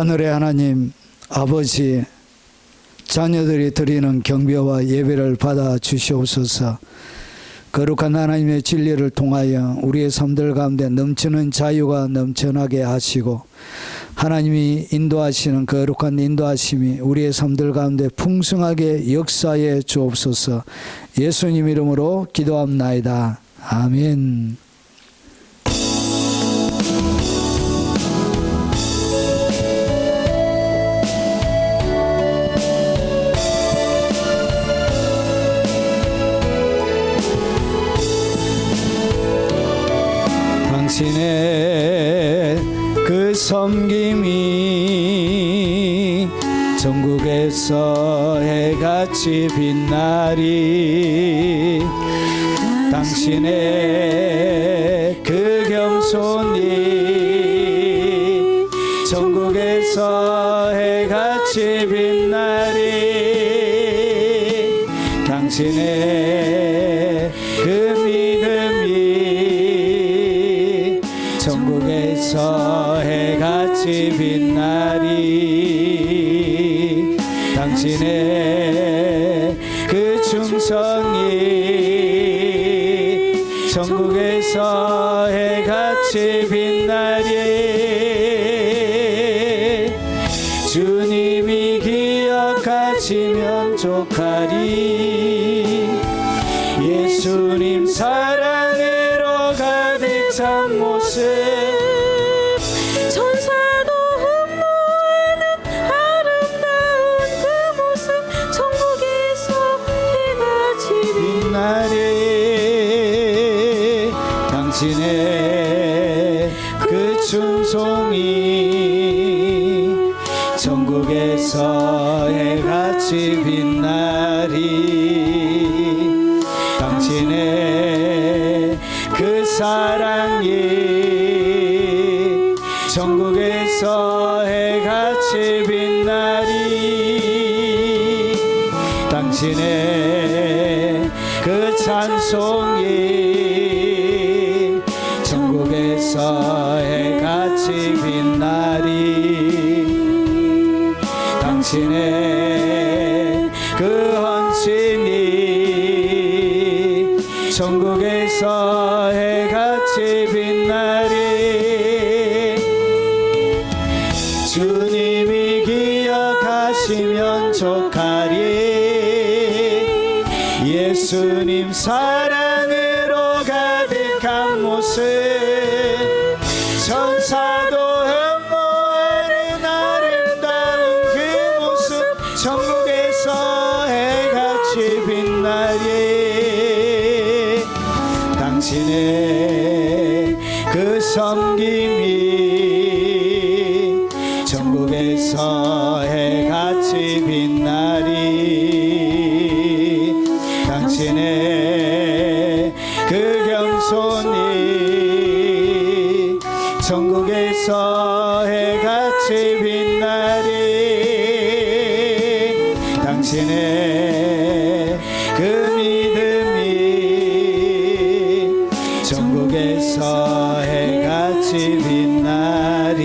하늘의 하나님 아버지, 자녀들이 드리는 경배와 예배를 받아 주시옵소서. 거룩한 하나님의 진리를 통하여 우리의 삶들 가운데 넘치는 자유가 넘쳐나게 하시고, 하나님이 인도하시는 거룩한 인도하심이 우리의 삶들 가운데 풍성하게 역사해 주옵소서. 예수님 이름으로 기도합나이다. 아멘. 당신의 그 섬김이 전국에서 해같이 빛나리. 당신의 그 겸손이 전국에서 해같이 빛나리. 당신의 그 믿음이 전국에서 해같이 빛나리. 당신의 그 충성이 전국에서 해같이 빛나리. 주님이 기억하시면 족하리. 예수님 사랑으로 가득 찬 모습, 천사도 흠모하는 아름다운 그 모습, 천국에서 해같이 빛나리. 당신의 그 충성이 전국에서 해같이 빛나리. 당신의 그 사랑이 전국에서 해같이 빛나리. 당신의 그 찬송이 전국에서 해같이 빛나리. 당신의 그 헌신이 전국에서 해같이 빛나리. 주님이 기억하시면 족하리. 예수님 사랑으로 가득한 모습, 천사도 흠모하는 아름다운 그 모습, 천국에서 해같이 빛나리. 당신의 그 섬김이 전국에서 해같이 빛나리. 당신의 그 겸손이 전국에서 해같이 빛나리. 당신의 그 믿음이 전국에서 해같이 빛나리.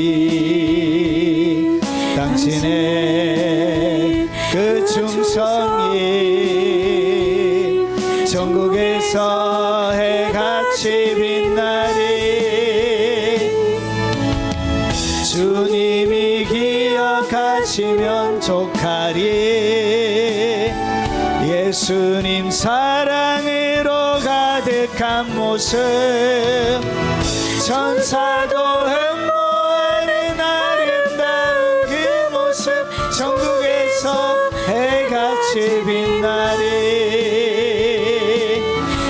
당신의 그 충성이 전국에서 해같이 빛나리. 주님이 기억하시면 족하리. 예수님 사랑으로 가득한 모습, 천사도 흠모하는 아름다운 그 모습, 전국에서 해같이 빛나리.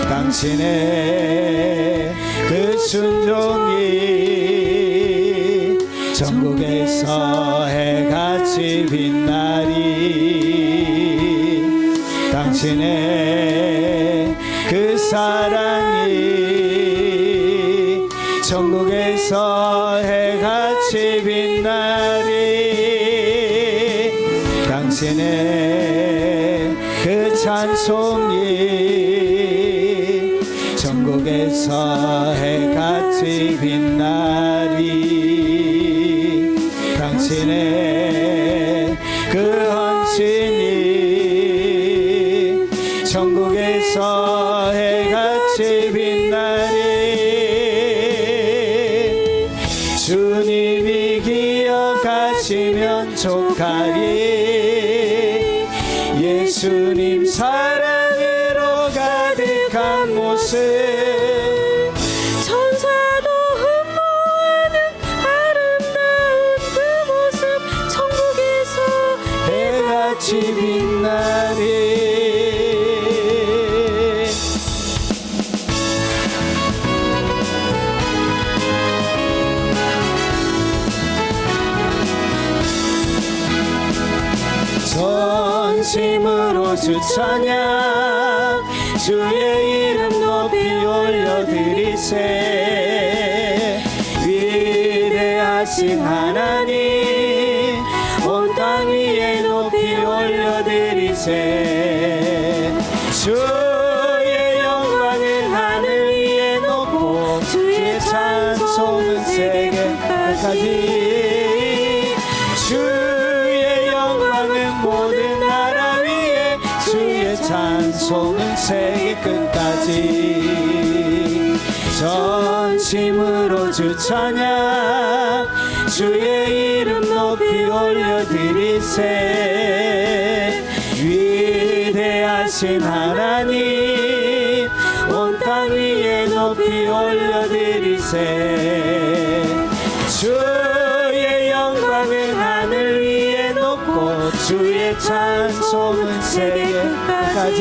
당신의 그 순종이 전국에서 해같이 빛나리. 당신의 그 사랑이 전국에서 해같이 빛나리. 당신의 그 찬송이 전국에서 해같이 빛나리. 헌신의 그 헌신이 천국에서 해같이 빛나리. 주님이 기억하시면 족하리. 예수님 사랑으로 가득한 모습, 천사도 흠모하는 아름다운 그 모습, 천국에서 해같이 빛나리. 전심으로 주 찬양, 주의 이름 높이 올려드리세. 위대하신 하나님, 온 땅 위에 높이 올려드리세. 주의 영광은 하늘 위에 높고 주의 찬송은 세계 끝까지. 주의 영광은 모든 나라 위에, 주의 찬송은 세계 끝까지. 전심으로 주 찬양, 주의 이름 높이 올려드리세. 위대하신 하나님, 온 땅 위에 높이 올려드리세. 주의 영광은 하늘 위에 높고 주의 찬송은 세계 끝까지.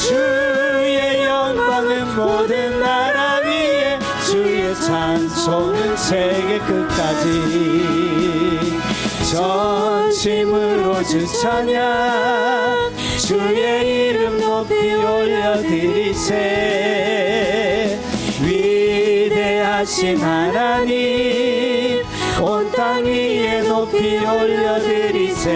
주의 영광은 모든 나라 위에, 주의 찬송은 세계 끝까지. 전심으로 주 찬양, 주의 이름 높이 올려드리세. 위대하신 하나님, 온 땅 위에 높이 올려드리세.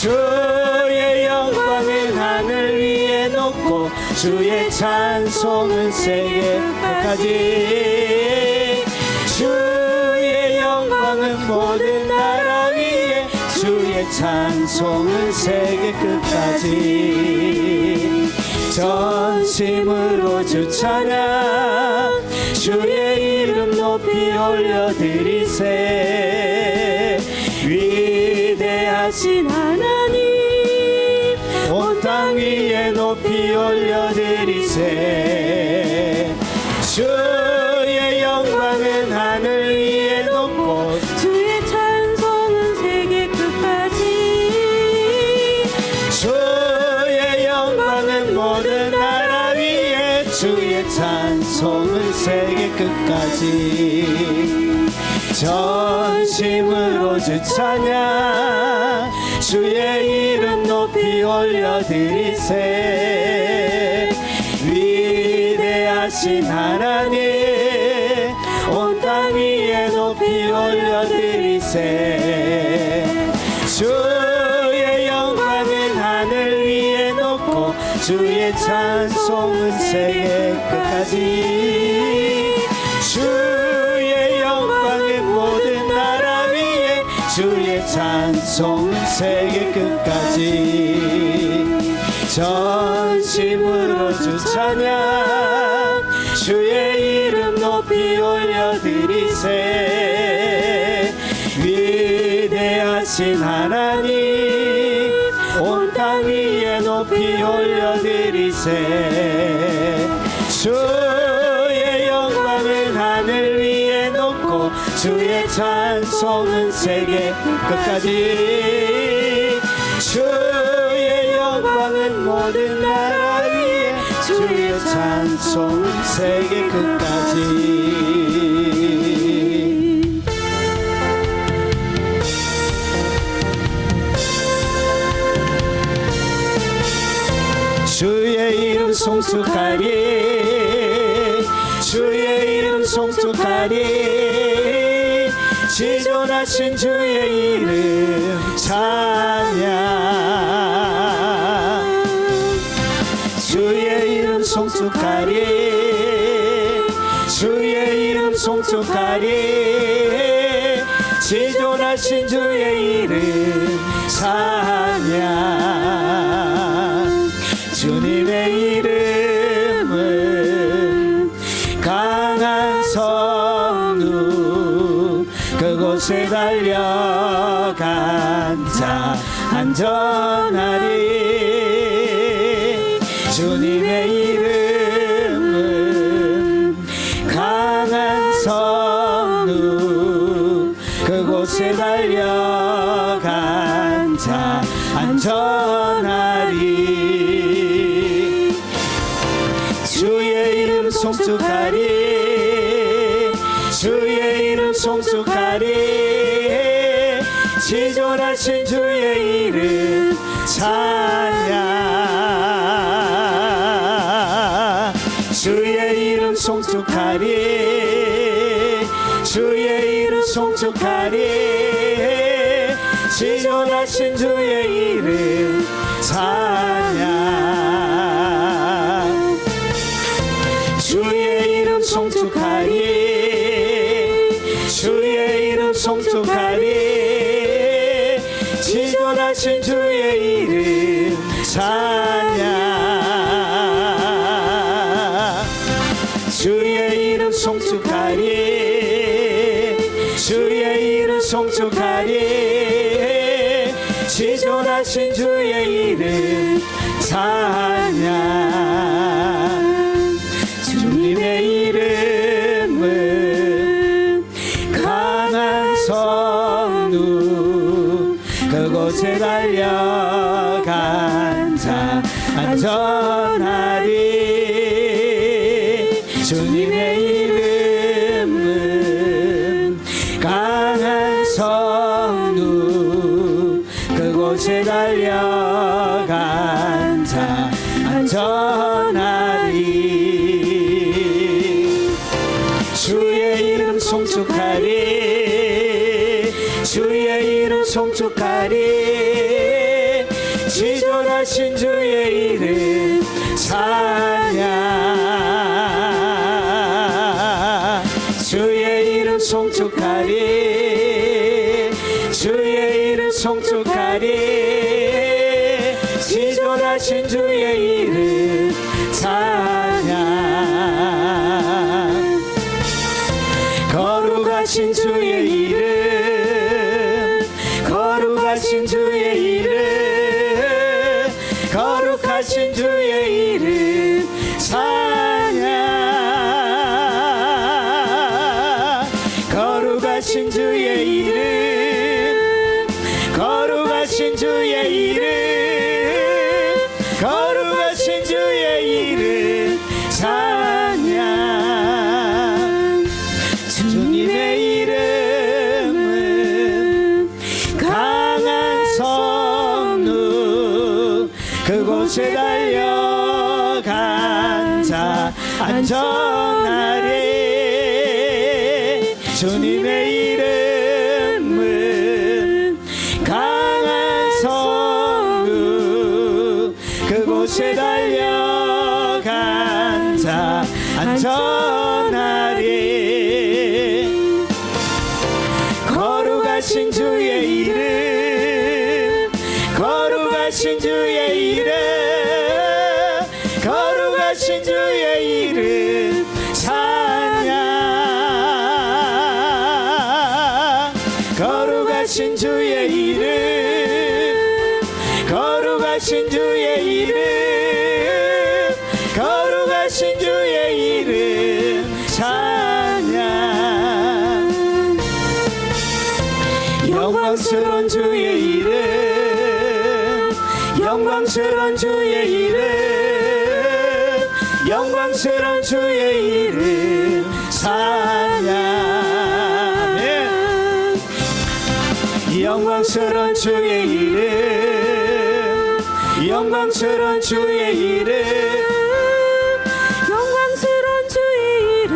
주의 영광은 하늘 위에 높고 주의 찬송은 세계 끝까지. 주의 영광은 모든 나라 위에, 주의 찬송은 세계 끝까지. 전심으로 주 찬양, 주의 이름 높이 올려드리세. 위대하신 하나님, 온 땅 위에 높이 올려드리세. 주의 영광은 하늘 위에 높고 주의 찬송은 세계 끝까지. 주의 영광은 모든 나라 위에, 주의 찬송은 세계 끝까지. 전심으로 주 찬양, 주의 이름 높이 올려드리세. 위대하신 하나님, 온 땅 위에 높이 올려드리세. 주의 영광은 하늘 위에 높고 주의 찬송은 세계 끝까지. 주의 영광은 모든 나라 위에, 주의 찬송은 세계 끝까지. 전심으로 주 찬양, 주의 이름 높이 올려드리세. 위대하신 하나님, 온 땅 위에 높이 올려드리세. 주의 영광은 하늘 위에 높고 주의 찬송은 세계 끝까지. 주의 영광은 모든 나라 위에, 주의 찬송은 세계 끝까지. 주의 이름 송축하리, 주의 이름 송축하리. 지존하신 주의 이름 찬양. 주의 이름 송축하리, 주의 이름 송축하리. 지존하신 주의 이름 찬양. 주님의 이름은 강한 성루, 그곳에 달려간 자 안전하리. 주님의 이름은 강한 성루, 그곳에 달려간 자 안전하리. 주의 이름 송축하리. 주의 이름 송축하리. 지존하신 주의 이름 찬양. 주의 이름 송축하리. 주의 이름 송축하리. 지존하신 주의 이름 찬양. 주의 이름 송축하리. 주의 이름 송축하리. 지존하신 주의 이름 찬양. 주의 이름 송축하리. 주의 이름 송축하리. 지존하신 주의 이름 찬양. 주님의 이름은 강한 성루, 그곳에 달려간 자 안전하리. 주님의 이름은 강한 성루, 그곳에 달려간 자 안전하리. 주의 이름 송축하리. 주의 이름 송축하리. 지존하신 주의 이름 찬양. 주의 이름 송축하리. 주의 이름 송축하리. 지존하신 주의 이름 찬양. 거룩하신 주의 이름, 거룩하신 주의 이름, 거룩하신 주의 이름 찬양. 거룩하신 주의 이름, 거룩하신 주의 이름, 거룩하신 주의 이름 찬양. 주님의 이름은 강한 성루, 그곳에 달려간 자 안전하리. 주님의 이름은 강한 성루, 그곳에 달려간 자 안전하리. 거룩하신 주의 이름, 거룩하신 주의 이름, 거룩하신 주의 이름 찬양. 거룩하신 주의 이름, 거룩하신 주의 이름, 거룩하신 주의 이름 찬양. 영광스러운 주의 이름, 영광스러운 주의 이름, 영광스러운 주의 이름 찬양. 영광스러운 주의 이름, 영광스러운 주의 이름, 영광스러운 주의 이름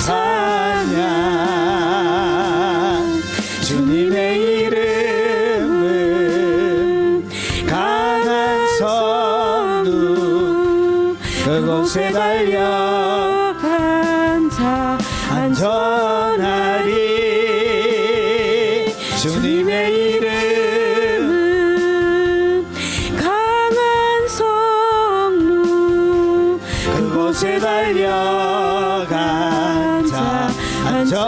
찬양. 주님의 이름은 강한 성루, 그곳에 달려간 자 안전하리. 주님의 이름은 강한 성루 그곳에 달려간 자 안전하리.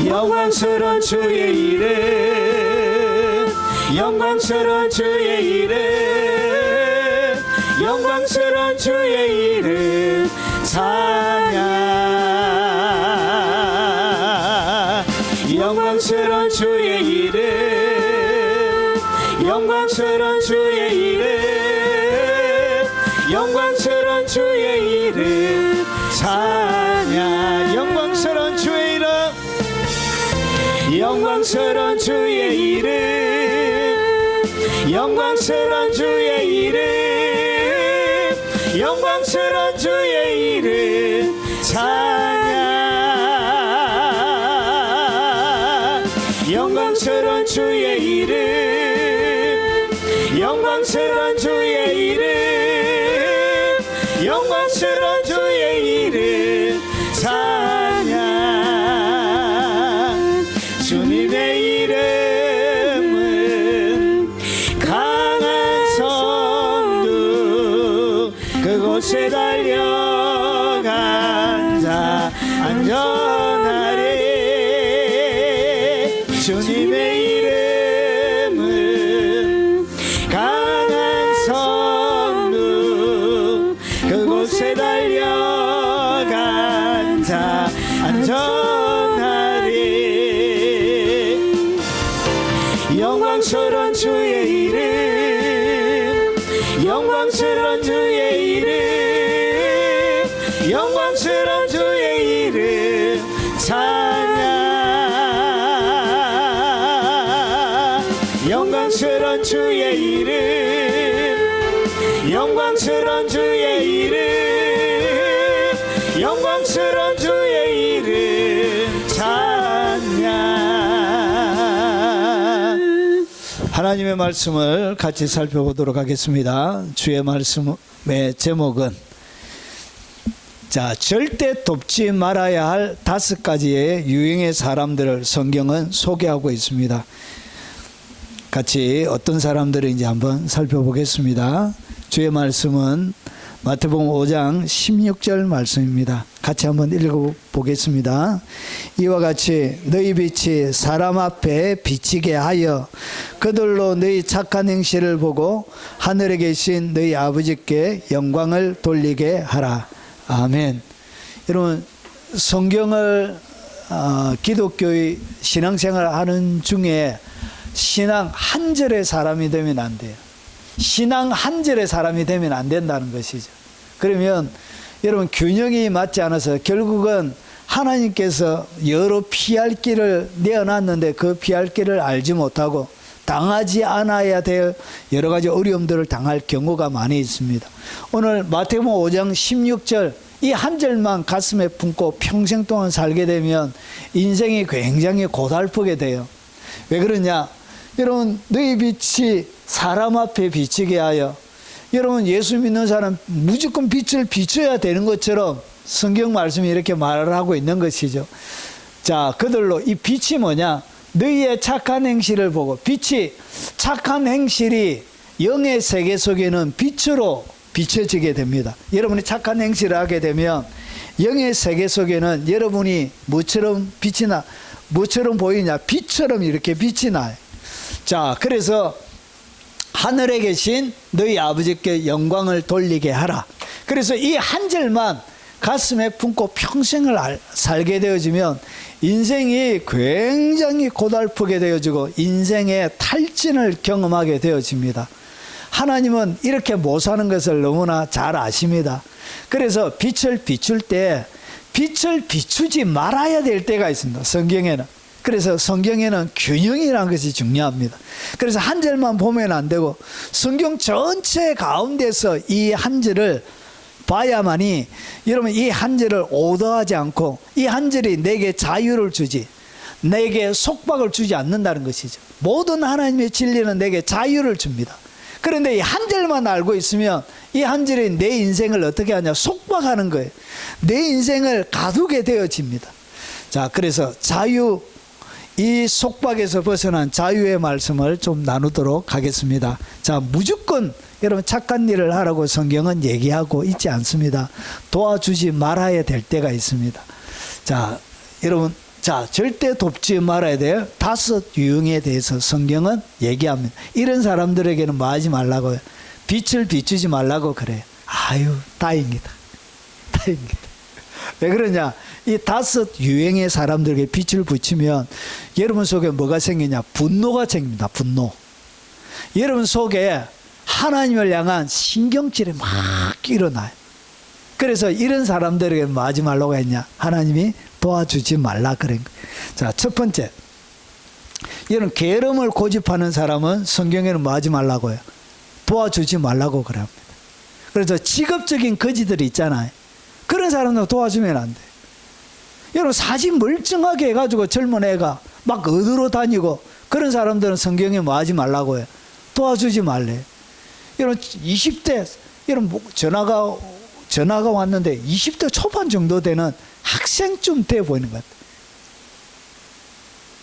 영광스러운 주의 이름, 영광스러운 주의 이름, 영광스러운 주의 이름 찬양. 영광스러운 주의 이름, 영광스러운 주의 이름, 영광스러운 주의 이름 찬양. 영광스러운 주의 이름, 영광스러운 주의 이름, 영광스러운 주의 이름, 영광스러운 주의 이름 찬양. 영광스러운 주의 이름, 영광스러운 주의 이름, 영광스러운 주의 이름 찬양. 주님의 이름은 강한 성루 그곳에 달려간 자 안전하리. 주님의 이름은 강한 성루 그곳에 달려간 자 안전하리. 영광스러운 주의 이름, 영광스러운 주의 이름, 영광스러운 주의 이름 찬양. 영광스러운 주의 이름, 영광스러운 주의 이름, 영광스러운 주의 이름 찬양. 하나님의 말씀을 같이 살펴보도록 하겠습니다. 주의 말씀의 제목은 절대 돕지 말아야 할 5가지의 유형의 사람들을 성경은 소개하고 있습니다. 같이 어떤 사람들인지 한번 살펴보겠습니다. 주의 말씀은 마태복음 5장 16절 말씀입니다. 같이 한번 읽어보겠습니다. 이와 같이 너희 빛이 사람 앞에 비치게 하여 그들로 너희 착한 행실을 보고 하늘에 계신 너희 아버지께 영광을 돌리게 하라. 아멘. 여러분, 성경을 기독교의 신앙생활 하는 중에 신앙 한 절의 사람이 되면 안 돼요. 신앙 한 절의 사람이 되면 안 된다는 것이죠. 그러면 여러분, 균형이 맞지 않아서 결국은 하나님께서 여러 피할 길을 내어놨는데 그 피할 길을 알지 못하고 당하지 않아야 될 여러 가지 어려움들을 당할 경우가 많이 있습니다. 오늘 마태복음 5장 16절 이 한 절만 가슴에 품고 평생 동안 살게 되면 인생이 굉장히 고달프게 돼요. 왜 그러냐? 여러분, 너희 빛이 사람 앞에 비치게 하여, 여러분, 예수 믿는 사람 무조건 빛을 비춰야 되는 것처럼 성경 말씀이 이렇게 말을 하고 있는 것이죠. 자, 그들로 이 빛이 뭐냐? 너희의 착한 행실을 보고, 빛이, 착한 행실이 영의 세계 속에는 빛으로 비춰지게 됩니다. 여러분이 착한 행실을 하게 되면 영의 세계 속에는 여러분이 뭐처럼 빛이 나, 뭐처럼 보이냐? 빛처럼 이렇게 빛이 나요. 자, 그래서 하늘에 계신 너희 아버지께 영광을 돌리게 하라. 그래서 이 한 절만 가슴에 품고 평생을 살게 되어지면 인생이 굉장히 고달프게 되어지고 인생의 탈진을 경험하게 되어집니다. 하나님은 이렇게 못 사는 것을 너무나 잘 아십니다. 그래서 빛을 비출 때 빛을 비추지 말아야 될 때가 있습니다. 성경에는. 그래서 성경에는 균형이라는 것이 중요합니다. 그래서 한 절만 보면 안 되고 성경 전체 가운데서 이 한 절을 봐야만이, 여러분, 이 한 절을 오더하지 않고 이 한 절이 내게 자유를 주지, 내게 속박을 주지 않는다는 것이죠. 모든 하나님의 진리는 내게 자유를 줍니다. 그런데 이 한 절만 알고 있으면 이 한 절이 내 인생을 어떻게 하냐? 속박하는 거예요. 내 인생을 가두게 되어집니다. 자, 그래서 자유, 이 속박에서 벗어난 자유의 말씀을 좀 나누도록 하겠습니다. 자, 무조건 여러분 착한 일을 하라고 성경은 얘기하고 있지 않습니다. 도와주지 말아야 될 때가 있습니다. 자, 여러분, 자, 절대 돕지 말아야 될 5 유형에 대해서 성경은 얘기합니다. 이런 사람들에게는 뭐 하지 말라고요. 빛을 비추지 말라고 그래요. 아유, 다행이다. 다행이다. 왜 그러냐? 이 5 유형의 사람들에게 빛을 비추면 여러분 속에 뭐가 생기냐? 분노가 생깁니다. 분노. 여러분 속에 하나님을 향한 신경질이 막 일어나요. 그래서 이런 사람들에게 뭐 하지 말라고 했냐? 하나님이 도와주지 말라 그런 거예요. 자, 첫 번째, 이런 게으름을 고집하는 사람은 성경에는 뭐 하지 말라고요? 도와주지 말라고 그럽니다. 그래서 직업적인 거지들이 있잖아요. 그런 사람들 도와주면 안 돼요. 여러분 사진 멀쩡하게 해가지고 젊은 애가 막 어디로 다니고 그런 사람들은 성경에 뭐 하지 말라고요? 도와주지 말래요. 여러분 20대 여러분 전화가 왔는데 20대 초반 정도 되는 학생쯤 돼 보이는 것 같아요.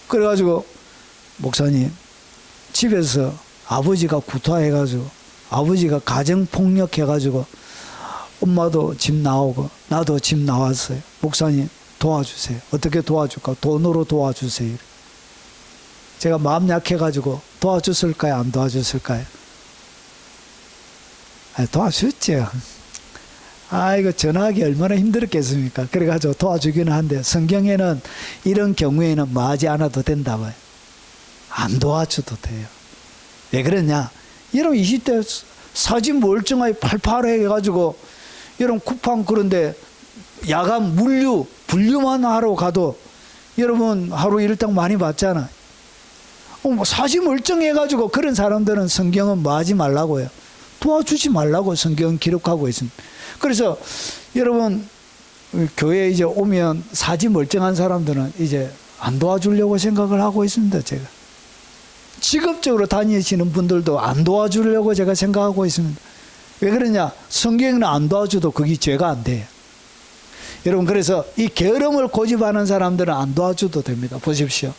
그래가지고 목사님 집에서 아버지가 구타해가지고 아버지가 가정폭력 해가지고 엄마도 집 나오고 나도 집 나왔어요. 목사님 도와주세요. 어떻게 도와줄까? 돈으로 도와주세요. 제가 마음 약해가지고 도와줬을까요? 안 도와줬을까요? 도와줬죠. 이거 전화하기 얼마나 힘들었겠습니까? 그래가지고 도와주기는 한데 성경에는 이런 경우에는 뭐 하지 않아도 된다고요. 안 도와줘도 돼요. 왜 그러냐? 여러분 20대 사진 멀쩡하게 팔팔해 해가지고 여러분 쿠팡 그런데 야간 분류만 하러 가도 여러분 하루 일당 많이 받잖아요. 뭐 사진 멀쩡해가지고 그런 사람들은 성경은 뭐 하지 말라고요. 도와주지 말라고 성경은 기록하고 있습니다. 그래서 여러분 교회에 이제 오면 사진 멀쩡한 사람들은 이제 안 도와주려고 생각을 하고 있습니다. 제가 직업적으로 다니시는 분들도 안 도와주려고 제가 생각하고 있습니다. 왜 그러냐? 성경은 안 도와줘도 그게 죄가 안 돼요. 여러분 그래서 이 게으름을 고집하는 사람들은 안 도와줘도 됩니다. 보십시오.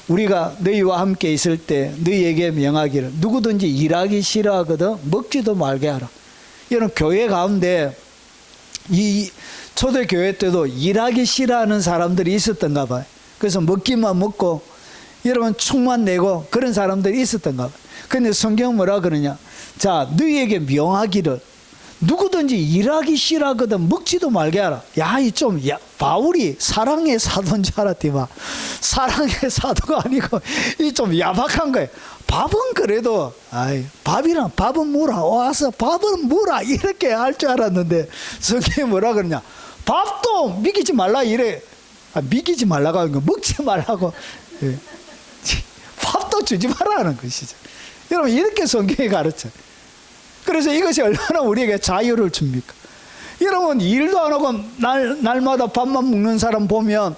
우리가 너희와 함께 있을 때 너희에게 명하기를 누구든지 일하기 싫어하거든 먹지도 말게 하라. 여러분 교회 가운데 이 초대교회 때도 일하기 싫어하는 사람들이 있었던가 봐요. 그래서 먹기만 먹고 여러분 축만 내고 그런 사람들이 있었던가 봐요. 그런데 성경은 뭐라 그러냐? 자, 너희에게 명하기를 누구든지 일하기 싫어하거든 먹지도 말게 하라. 야, 이 좀 바울이 사랑의 사도인 줄 알았더만 사랑의 사도가 아니고 이 좀 야박한 거예요. 밥은 그래도 밥은 뭐라 와서 밥은 뭐라 이렇게 할 줄 알았는데 성경이 뭐라 그러냐? 밥도 먹이지 말라 이래. 먹이지 말라고 하는 거 먹지 말라고. 예. 밥도 주지 말라는 것이죠. 여러분 이렇게 성경이 가르쳐요. 그래서 이것이 얼마나 우리에게 자유를 줍니까? 여러분 일도 안 하고 날마다 밥만 먹는 사람 보면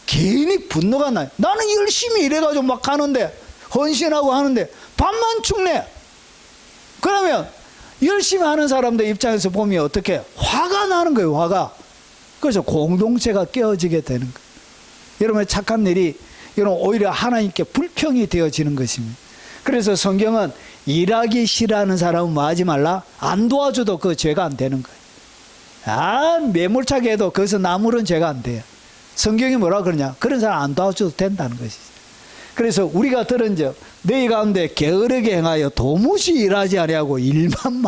괜히 분노가 나요. 나는 열심히 일해가지고 막 하는데 헌신하고 하는데 밥만 축내. 그러면 열심히 하는 사람들 입장에서 보면 어떻게 화가 나는 거예요. 화가. 그래서 공동체가 깨어지게 되는 거예요. 여러분의 착한 일이 여러분 오히려 하나님께 불평이 되어지는 것입니다. 그래서 성경은 일하기 싫어하는 사람은 뭐 하지 말라? 안 도와줘도 그 죄가 안 되는 거예요. 매몰차게 해도 거기서 나무는 죄가 안 돼요. 성경이 뭐라 그러냐? 그런 사람 안 도와줘도 된다는 것이죠. 그래서 우리가 들은 적 너희 가운데 게으르게 행하여 도무지 일하지 아니하고 일만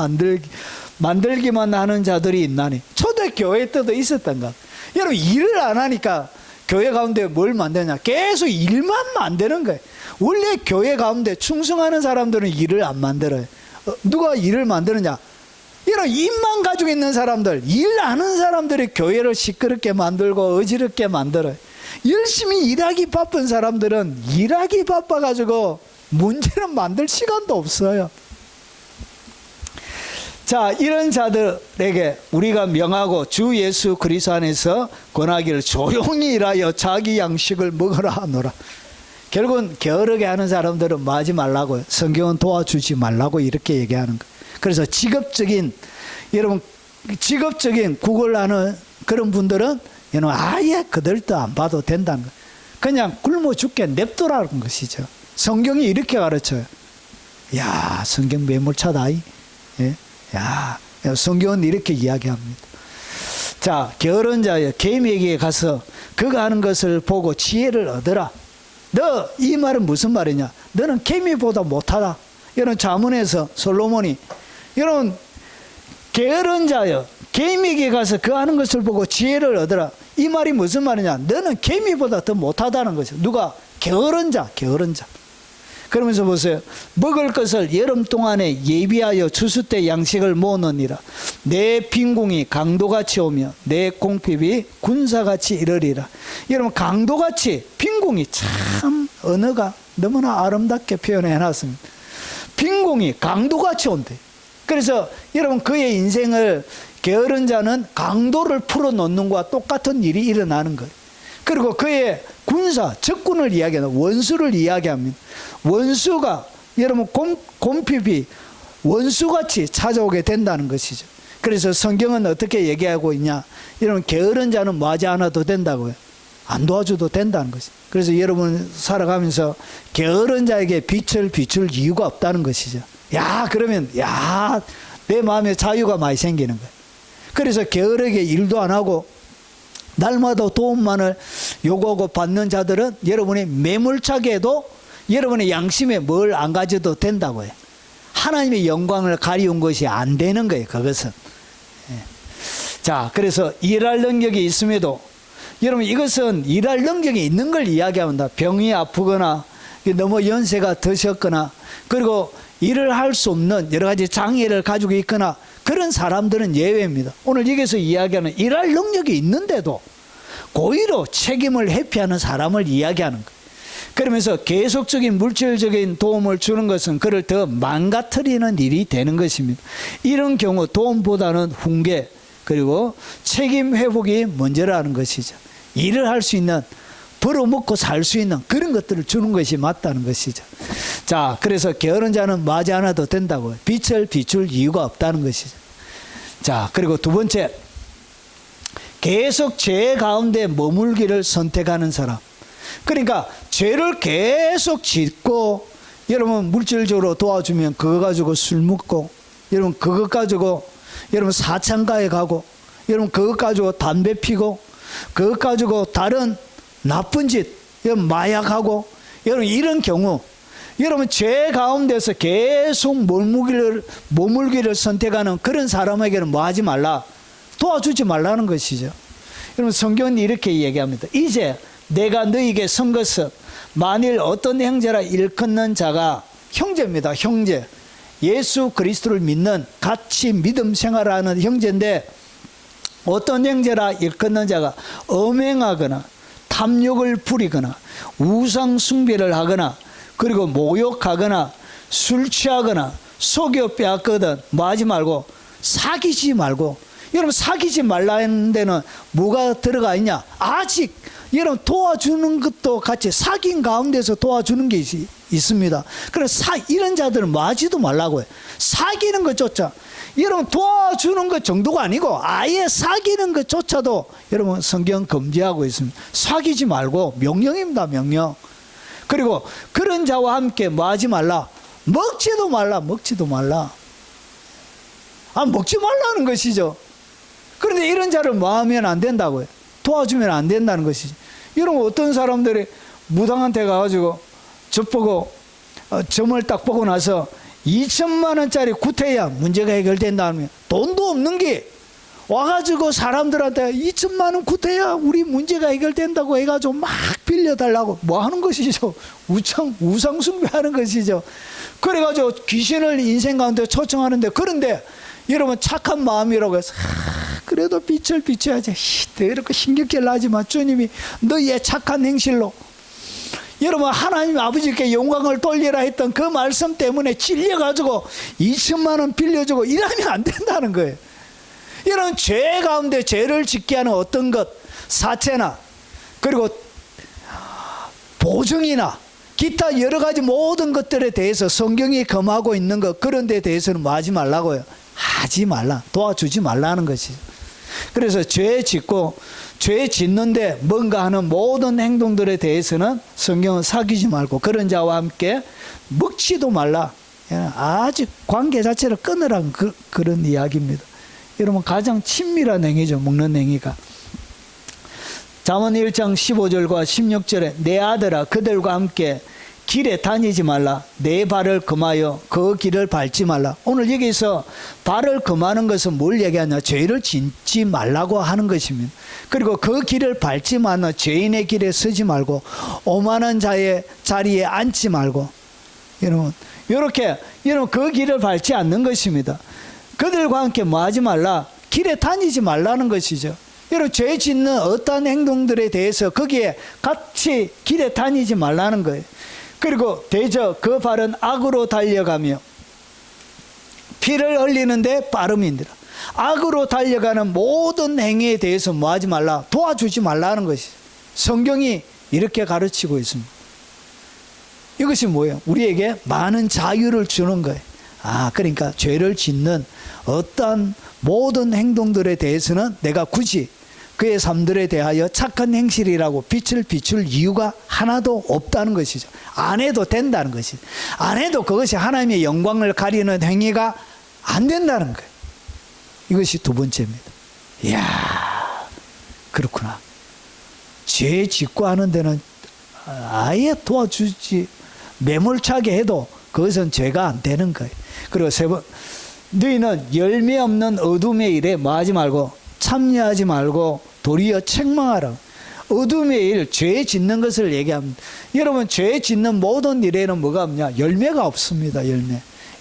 만들기만 하는 자들이 있나니. 초대교회 때도 있었던가. 여러분 일을 안 하니까 교회 가운데 뭘 만드냐? 계속 일만 만드는 거예요. 원래 교회 가운데 충성하는 사람들은 일을 안 만들어요. 누가 일을 만드느냐? 이런 입만 가지고 있는 사람들, 일 안 하는 사람들이 교회를 시끄럽게 만들고 어지럽게 만들어요. 열심히 일하기 바쁜 사람들은 일하기 바빠가지고 문제는 만들 시간도 없어요. 자, 이런 자들에게 우리가 명하고 주 예수 그리스도 안에서 권하기를 조용히 일하여 자기 양식을 먹으라 하노라. 결국은 게으르게 하는 사람들은 뭐 하지 말라고요. 성경은 도와주지 말라고 이렇게 얘기하는 거예요. 그래서 직업적인 구걸하는 그런 분들은 여러분 아예 그들도 안 봐도 된다는 거예요. 그냥 굶어 죽게 냅두라는 것이죠. 성경이 이렇게 가르쳐요. 야, 성경 매몰차다. 예? 야, 성경은 이렇게 이야기합니다. 자, 게으른 자여 개미에게 가서 그가 하는 것을 보고 지혜를 얻으라. 너 이 말은 무슨 말이냐? 너는 개미보다 못하다. 이런 자문에서 솔로몬이 이런 게으른 자여 개미에게 가서 그 하는 것을 보고 지혜를 얻으라. 이 말이 무슨 말이냐? 너는 개미보다 더 못하다는 거죠. 누가? 게으른 자, 게으른 자. 그러면서 보세요. 먹을 것을 여름 동안에 예비하여 추수 때 양식을 모으느니라. 내 빈궁이 강도같이 오며 내 공핍이 군사같이 이르리라. 여러분 강도같이 빈궁이 참 언어가 너무나 아름답게 표현해 놨습니다. 빈궁이 강도같이 온대. 그래서 여러분 그의 인생을 게으른 자는 강도를 풀어놓는 것과 똑같은 일이 일어나는 거예요. 그리고 그의 군사, 적군을 이야기하는 원수를 이야기합니다. 원수가 여러분 곰핍이 원수같이 찾아오게 된다는 것이죠. 그래서 성경은 어떻게 얘기하고 있냐? 여러분 게으른 자는 뭐 하지 않아도 된다고요. 안 도와줘도 된다는 것이죠. 그래서 여러분 살아가면서 게으른 자에게 빛을 비출 이유가 없다는 것이죠. 야, 그러면 야, 내 마음에 자유가 많이 생기는 거예요. 그래서 게으르게 일도 안 하고 날마다 도움만을 요구하고 받는 자들은 여러분이 매몰차게 해도 여러분의 양심에 뭘 안 가져도 된다고 해요. 하나님의 영광을 가리운 것이 안 되는 거예요. 그것은. 자, 그래서 일할 능력이 있음에도 여러분 이것은 일할 능력이 있는 걸 이야기합니다. 병이 아프거나 너무 연세가 드셨거나 그리고 일을 할 수 없는 여러 가지 장애를 가지고 있거나 그런 사람들은 예외입니다. 오늘 여기서 이야기하는 일할 능력이 있는데도 고의로 책임을 회피하는 사람을 이야기하는 거예요. 그러면서 계속적인 물질적인 도움을 주는 것은 그를 더 망가뜨리는 일이 되는 것입니다. 이런 경우 도움보다는 훈계 그리고 책임 회복이 먼저라는 것이죠. 일을 할 수 있는 벌어먹고 살 수 있는 그런 것들을 주는 것이 맞다는 것이죠. 자, 그래서 게으른 자는 뭐 하지 않아도 된다고요. 빛을 비출 이유가 없다는 것이죠. 자, 그리고 두 번째, 계속 죄 가운데 머물기를 선택하는 사람. 그러니까 죄를 계속 짓고 여러분 물질적으로 도와주면 그거 가지고 술 먹고 여러분 그것 가지고 여러분 사창가에 가고 여러분 그것 가지고 담배 피고 그것 가지고 다른 나쁜 짓 여러분 마약하고 여러분 이런 경우 여러분 죄 가운데서 계속 머물기를 선택하는 그런 사람에게는 뭐 하지 말라? 도와주지 말라는 것이죠. 여러분 성경은 이렇게 얘기합니다. 이제 내가 너희에게 선 것은 만일 어떤 형제라 일컫는 자가 형제입니다. 형제. 예수 그리스도를 믿는 같이 믿음 생활하는 형제인데 어떤 형제라 일컫는 자가 엄행하거나 탐욕을 부리거나 우상 숭배를 하거나 그리고 모욕하거나 술 취하거나 속여 빼앗거든 뭐 하지 말고 사귀지 말고. 여러분 사귀지 말라는 데는 뭐가 들어가 있냐? 아직 여러분 도와주는 것도 같이 사귄 가운데서 도와주는 게 있습니다. 그래서 이런 자들은 뭐 하지도 말라고 해요. 사귀는 것조차 여러분 도와주는 것 정도가 아니고 아예 사귀는 것조차도 여러분 성경 금지하고 있습니다. 사귀지 말고 명령입니다. 명령. 그리고 그런 자와 함께 뭐 하지 말라? 먹지도 말라. 먹지도 말라. 먹지 말라는 것이죠. 그런데 이런 자를 뭐 하면 안 된다고요? 도와주면 안 된다는 것이죠. 여러분 어떤 사람들이 무당한테 가가지고 저보고 점을 딱 보고 나서 2천만 원짜리 구태야 문제가 해결된다 하면 돈도 없는 게 와가지고 사람들한테 2천만 원 구태야 우리 문제가 해결된다고 해가지고 막 빌려달라고 뭐 하는 것이죠? 우상 숭배하는 것이죠. 그래가지고 귀신을 인생 가운데 초청하는데 그런데 여러분 착한 마음이라고 해서 그래도 빛을 비춰야지. 이렇게 신경질 나지만 주님이 너희의 착한 행실로 여러분 하나님 아버지께 영광을 돌리라 했던 그 말씀 때문에 찔려가지고 2천만 원 빌려주고 이러면 안 된다는 거예요. 여러분 죄 가운데 죄를 짓게 하는 어떤 것 사채나 그리고 보증이나 기타 여러 가지 모든 것들에 대해서 성경이 금하고 있는 것 그런 데 대해서는 뭐 하지 말라고요. 하지 말라. 도와주지 말라는 것이죠. 그래서 죄 짓고 죄 짓는데 뭔가 하는 모든 행동들에 대해서는 성경은 사귀지 말고 그런 자와 함께 먹지도 말라. 아주 관계 자체를 끊으라는 그런 이야기입니다. 여러분 가장 친밀한 행위죠. 먹는 행위가. 잠언 1장 15절과 16절에 내 아들아 그들과 함께 길에 다니지 말라. 내 발을 금하여 그 길을 밟지 말라. 오늘 여기서 발을 금하는 것은 뭘 얘기하냐? 죄를 짓지 말라고 하는 것입니다. 그리고 그 길을 밟지 말라. 죄인의 길에 서지 말고 오만한 자의 자리에 앉지 말고. 여러분 이렇게 여러분 그 길을 밟지 않는 것입니다. 그들과 함께 뭐 하지 말라? 길에 다니지 말라는 것이죠. 여러분 죄 짓는 어떠한 행동들에 대해서 거기에 같이 길에 다니지 말라는 거예요. 그리고 대저 그 발은 악으로 달려가며 피를 흘리는데 빠름이니라. 악으로 달려가는 모든 행위에 대해서 뭐 하지 말라? 도와주지 말라는 것이죠. 성경이 이렇게 가르치고 있습니다. 이것이 뭐예요? 우리에게 많은 자유를 주는 거예요. 그러니까 죄를 짓는 어떠한 모든 행동들에 대해서는 내가 굳이 그의 삶들에 대하여 착한 행실이라고 빛을 비출 이유가 하나도 없다는 것이죠. 안 해도 된다는 것이죠. 안 해도 그것이 하나님의 영광을 가리는 행위가 안 된다는 거예요. 이것이 두 번째입니다. 이야, 그렇구나. 죄 짓고 하는 데는 아예 도와주지, 매몰차게 해도 그것은 죄가 안 되는 거예요. 그리고 세 번, 너희는 열매 없는 어둠의 일에 뭐 하지 말고 참여하지 말고 도리어 책망하라. 어둠의 일, 죄 짓는 것을 얘기합니다. 여러분 죄 짓는 모든 일에는 뭐가 없냐? 열매가 없습니다.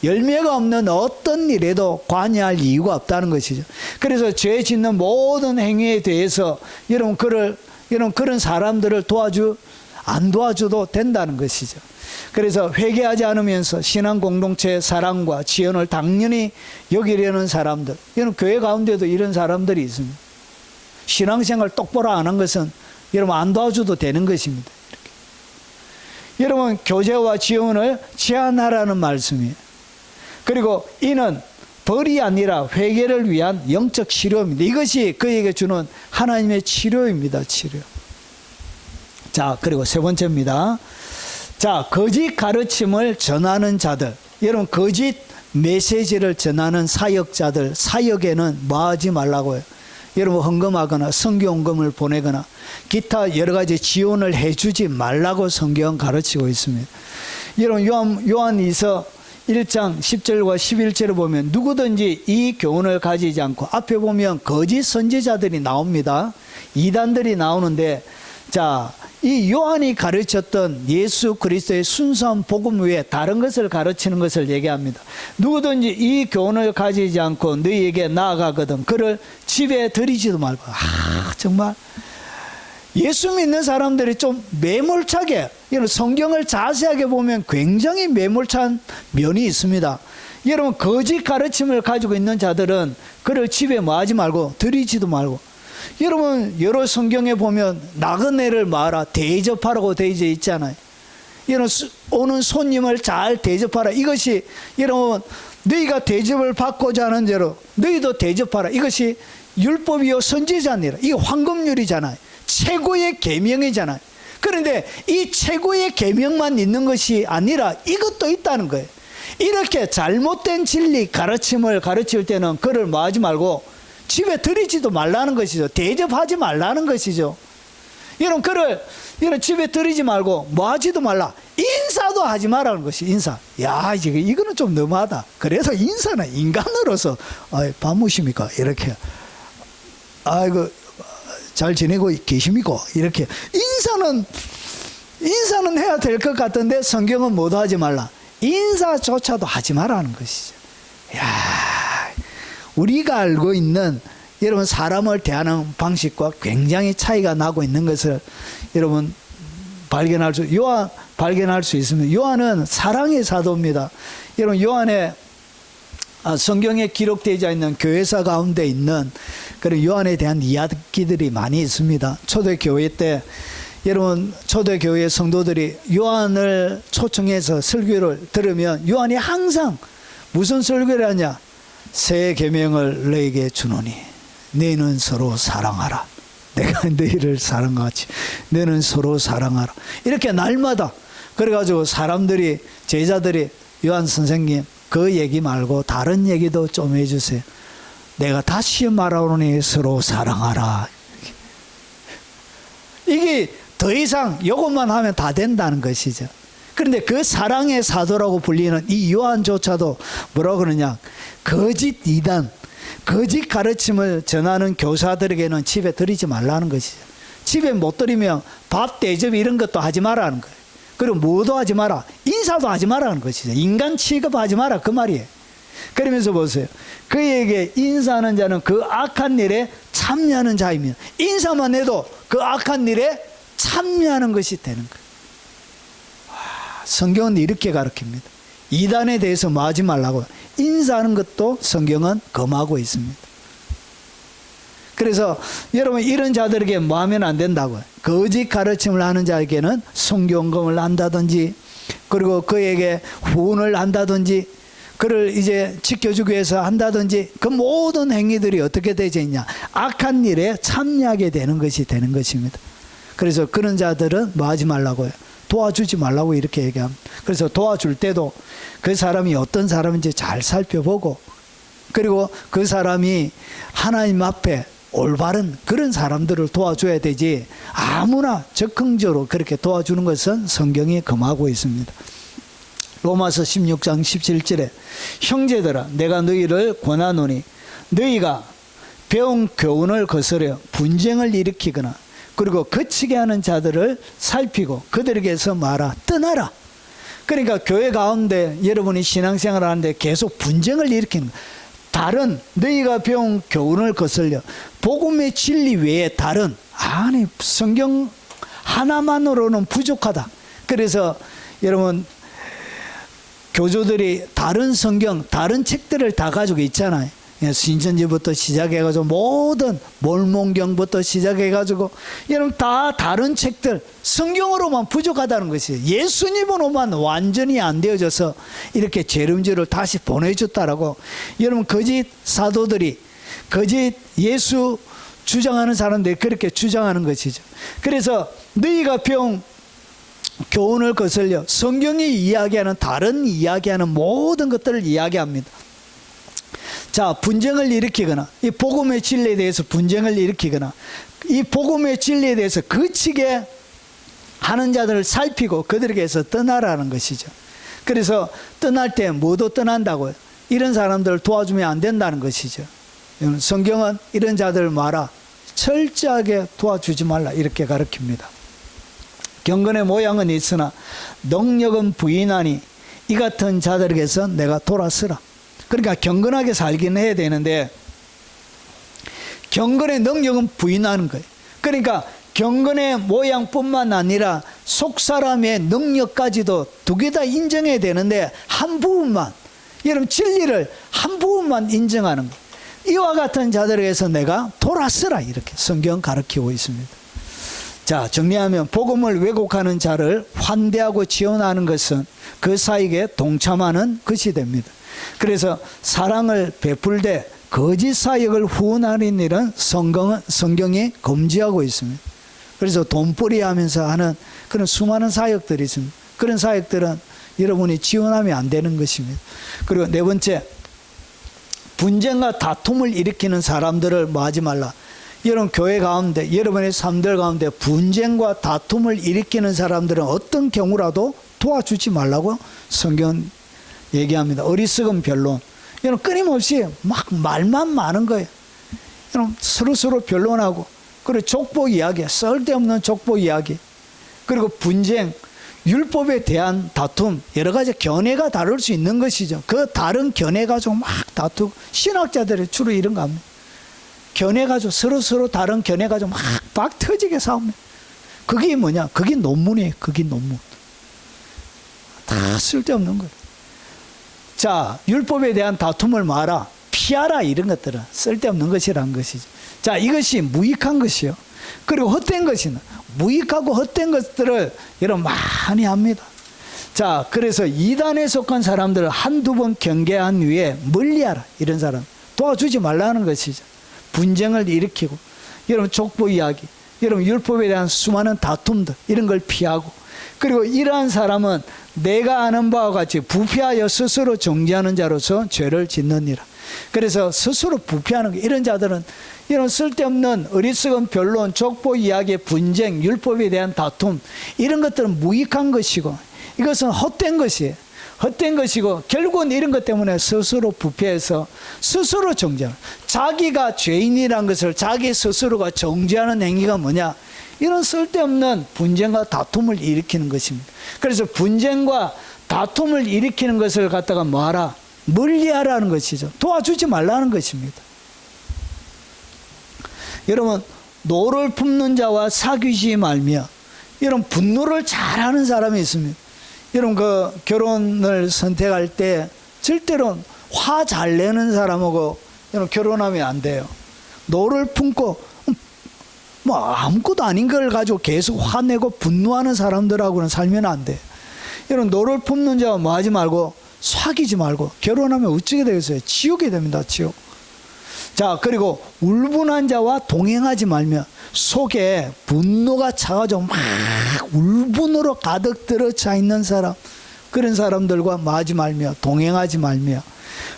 열매가 없는 어떤 일에도 관여할 이유가 없다는 것이죠. 그래서 죄 짓는 모든 행위에 대해서 여러분 그런 사람들을 안 도와줘도 된다는 것이죠. 그래서 회개하지 않으면서 신앙 공동체의 사랑과 지연을 당연히 여기려는 사람들, 여러분 교회 가운데도 이런 사람들이 있습니다. 신앙생활 똑바로 안 한 것은 여러분 안 도와줘도 되는 것입니다. 이렇게. 여러분 교제와 지원을 제한하라는 말씀이에요. 그리고 이는 벌이 아니라 회개를 위한 영적 치료입니다. 이것이 그에게 주는 하나님의 치료입니다. 치료. 자, 그리고 세 번째입니다. 자, 거짓 가르침을 전하는 자들. 여러분 거짓 메시지를 전하는 사역자들, 사역에는 뭐 하지 말라고요? 여러분 헌금하거나 선교헌금을 보내거나 기타 여러 가지 지원을 해주지 말라고 성경은 가르치고 있습니다. 여러분 요한이서 1장 10절과 11절을 보면 누구든지 이 교훈을 가지지 않고, 앞에 보면 거짓 선지자들이 나옵니다. 이단들이 나오는데, 자, 이 요한이 가르쳤던 예수 그리스도의 순수한 복음 외에 다른 것을 가르치는 것을 얘기합니다. 누구든지 이 교훈을 가지지 않고 너희에게 나아가거든 그를 집에 들이지도 말고. 정말 예수 믿는 사람들이 좀 매몰차게, 성경을 자세하게 보면 굉장히 매몰찬 면이 있습니다. 여러분 거짓 가르침을 가지고 있는 자들은 그를 집에 뭐 하지 말고 들이지도 말고. 여러분 여러 성경에 보면 나그네를 말아 대접하라고 되어 있잖아요. 여러분 오는 손님을 잘 대접하라. 이것이 여러분 너희가 대접을 받고자 하는 대로 너희도 대접하라. 이것이 율법이요 선지자니라. 이게 황금률이잖아요. 최고의 계명이잖아요. 그런데 이 최고의 계명만 있는 것이 아니라 이것도 있다는 거예요. 이렇게 잘못된 진리 가르침을 가르칠 때는 그를 뭐 하지 말고 집에 들이지도 말라는 것이죠. 대접하지 말라는 것이죠. 여러분 그를 집에 들이지 말고 뭐 하지도 말라. 인사도 하지 말라는 것이 인사. 야, 이거는 좀 너무하다. 그래서 인사는 인간으로서 밥 무십니까? 이렇게 아이고 잘 지내고 계십니까? 이렇게 인사는 해야 될 것 같은데 성경은 뭐도 하지 말라. 인사조차도 하지 말라는 것이죠. 야, 우리가 알고 있는 여러분 사람을 대하는 방식과 굉장히 차이가 나고 있는 것을 여러분 발견할 수 있습니다. 요한은 사랑의 사도입니다. 여러분 요한의 성경에 기록되어 있는 교회사 가운데 있는 그런 요한에 대한 이야기들이 많이 있습니다. 초대교회 때 여러분 초대교회 성도들이 요한을 초청해서 설교를 들으면 요한이 항상 무슨 설교를 하냐? 새 계명을 너에게 주노니. 너희는 서로 사랑하라. 내가 너희를 사랑하지. 너는 서로 사랑하라. 이렇게 날마다 그래가지고 사람들이 제자들이 요한 선생님 그 얘기 말고 다른 얘기도 좀 해주세요. 내가 다시 말하오니 서로 사랑하라. 이게 더 이상 이것만 하면 다 된다는 것이죠. 그런데 그 사랑의 사도라고 불리는 이 요한조차도 뭐라고 그러냐, 거짓 이단, 거짓 가르침을 전하는 교사들에게는 집에 들이지 말라는 것이죠. 집에 못 들이면 밥 대접 이런 것도 하지 말라는 거예요. 그리고 뭐도 하지 마라, 인사도 하지 말라는 것이죠. 인간 취급하지 마라, 그 말이에요. 그러면서 보세요. 그에게 인사하는 자는 그 악한 일에 참여하는 자이며, 인사만 해도 그 악한 일에 참여하는 것이 되는 거예요. 성경은 이렇게 가르칩니다. 이단에 대해서 뭐 하지 말라고. 인사하는 것도 성경은 금하고 있습니다. 그래서 여러분 이런 자들에게 뭐 하면 안 된다고요. 거짓 가르침을 하는 자에게는 성경금을 한다든지, 그리고 그에게 후원을 한다든지, 그를 이제 지켜주기 위해서 한다든지, 그 모든 행위들이 어떻게 되어 있냐, 악한 일에 참여하게 되는 것이 되는 것입니다. 그래서 그런 자들은 뭐 하지 말라고요. 도와주지 말라고 이렇게 얘기합니다. 그래서 도와줄 때도 그 사람이 어떤 사람인지 잘 살펴보고, 그리고 그 사람이 하나님 앞에 올바른 그런 사람들을 도와줘야 되지, 아무나 적극적으로 그렇게 도와주는 것은 성경이 금하고 있습니다. 로마서 16장 17절에 형제들아 내가 너희를 권하노니 너희가 배운 교훈을 거스려 분쟁을 일으키거나 그리고 거치게 하는 자들을 살피고 그들에게서 말아 떠나라. 그러니까 교회 가운데 여러분이 신앙생활을 하는데 계속 분쟁을 일으키는 거예요. 다른 너희가 배운 교훈을 거슬려 복음의 진리 외에 다른, 아니 성경 하나만으로는 부족하다. 그래서 여러분 교주들이 다른 성경, 다른 책들을 다 가지고 있잖아요. 신천지부터 시작해가지고 모든 몰몬경부터 시작해가지고 여러분 다 다른 책들, 성경으로만 부족하다는 것이에요. 예수님으로만 완전히 안 되어져서 이렇게 재림주를 다시 보내줬다라고. 여러분 거짓 사도들이, 거짓 예수 주장하는 사람들이 그렇게 주장하는 것이죠. 그래서 너희가 배운 교훈을 거슬려 성경이 이야기하는 다른 이야기하는 모든 것들을 이야기합니다. 자, 분쟁을 일으키거나 이 복음의 진리에 대해서 분쟁을 일으키거나 이 복음의 진리에 대해서 거치게 하는 자들을 살피고 그들에게서 떠나라는 것이죠. 그래서 떠날 때 뭐도 떠난다고요. 이런 사람들을 도와주면 안 된다는 것이죠. 성경은 이런 자들을 말아 철저하게 도와주지 말라 이렇게 가르칩니다. 경건의 모양은 있으나 능력은 부인하니 이 같은 자들에게서 내가 돌아서라. 그러니까 경건하게 살긴 해야 되는데 경건의 능력은 부인하는 거예요. 그러니까 경건의 모양뿐만 아니라 속사람의 능력까지도 두 개 다 인정해야 되는데 한 부분만, 여러분 진리를 한 부분만 인정하는 거예요. 이와 같은 자들에게서 내가 돌아서라 이렇게 성경 가르치고 있습니다. 자, 정리하면 복음을 왜곡하는 자를 환대하고 지원하는 것은 그 사익에 동참하는 것이 됩니다. 그래서 사랑을 베풀되 거짓 사역을 후원하는 일은 성경이 금지하고 있습니다. 그래서 돈벌이 하면서 하는 그런 수많은 사역들이 있습니다. 그런 사역들은 여러분이 지원하면 안 되는 것입니다. 그리고 네 번째, 분쟁과 다툼을 일으키는 사람들을 뭐 하지 말라. 여러분 교회 가운데, 여러분의 삶들 가운데 분쟁과 다툼을 일으키는 사람들은 어떤 경우라도 도와주지 말라고 성경 얘기합니다. 어리석은 변론. 여러분 끊임없이 막 말만 많은 거예요. 여러분 서로 변론하고, 그리고 족보 이야기, 쓸데없는 족보 이야기, 그리고 분쟁, 율법에 대한 다툼, 여러 가지 견해가 다를 수 있는 것이죠. 그 다른 견해 가지고 막 다투고, 신학자들이 주로 이런 거 합니다. 견해 가지고 서로 다른 견해 가지고 막 박 터지게 싸웁니다. 그게 뭐냐? 그게 논문이에요. 그게 논문. 다 쓸데없는 거예요. 자, 율법에 대한 다툼을 마라, 피하라, 이런 것들은 쓸데없는 것이라는 것이죠. 자, 이것이 무익한 것이요. 그리고 헛된 것이나 무익하고 헛된 것들을 여러분 많이 합니다. 자, 그래서 이단에 속한 사람들을 한두 번 경계한 후에 멀리하라. 이런 사람 도와주지 말라는 것이죠. 분쟁을 일으키고, 여러분 족보 이야기, 여러분 율법에 대한 수많은 다툼들, 이런 걸 피하고, 그리고 이러한 사람은 내가 아는 바와 같이 부패하여 스스로 정죄하는 자로서 죄를 짓느니라. 그래서 스스로 부패하는 거, 이런 자들은 이런 쓸데없는 어리석은 변론, 족보 이야기, 분쟁, 율법에 대한 다툼, 이런 것들은 무익한 것이고, 이것은 헛된 것이에요. 헛된 것이고, 결국은 이런 것 때문에 스스로 부패해서 스스로 정죄하는, 자기가 죄인이라는 것을 자기 스스로가 정죄하는 행위가 뭐냐? 이런 쓸데없는 분쟁과 다툼을 일으키는 것입니다. 그래서 분쟁과 다툼을 일으키는 것을 갖다가 뭐하라? 멀리하라는 것이죠. 도와주지 말라는 것입니다. 여러분, 노를 품는 자와 사귀지 말며, 이런 분노를 잘하는 사람이 있습니다. 여러분, 그 결혼을 선택할 때 절대로 화 잘 내는 사람하고 여러분 결혼하면 안 돼요. 노를 품고 뭐 아무것도 아닌 걸 가지고 계속 화내고 분노하는 사람들하고는 살면 안 돼요. 여러분, 노를 품는 자와 뭐 하지 말고, 사귀지 말고, 결혼하면 어찌게 되겠어요? 지옥이 됩니다, 지옥. 자, 그리고 울분한 자와 동행하지 말며, 속에 분노가 차가지고 막 울분으로 가득 들어차 있는 사람, 그런 사람들과 뭐 하지 말며, 동행하지 말며,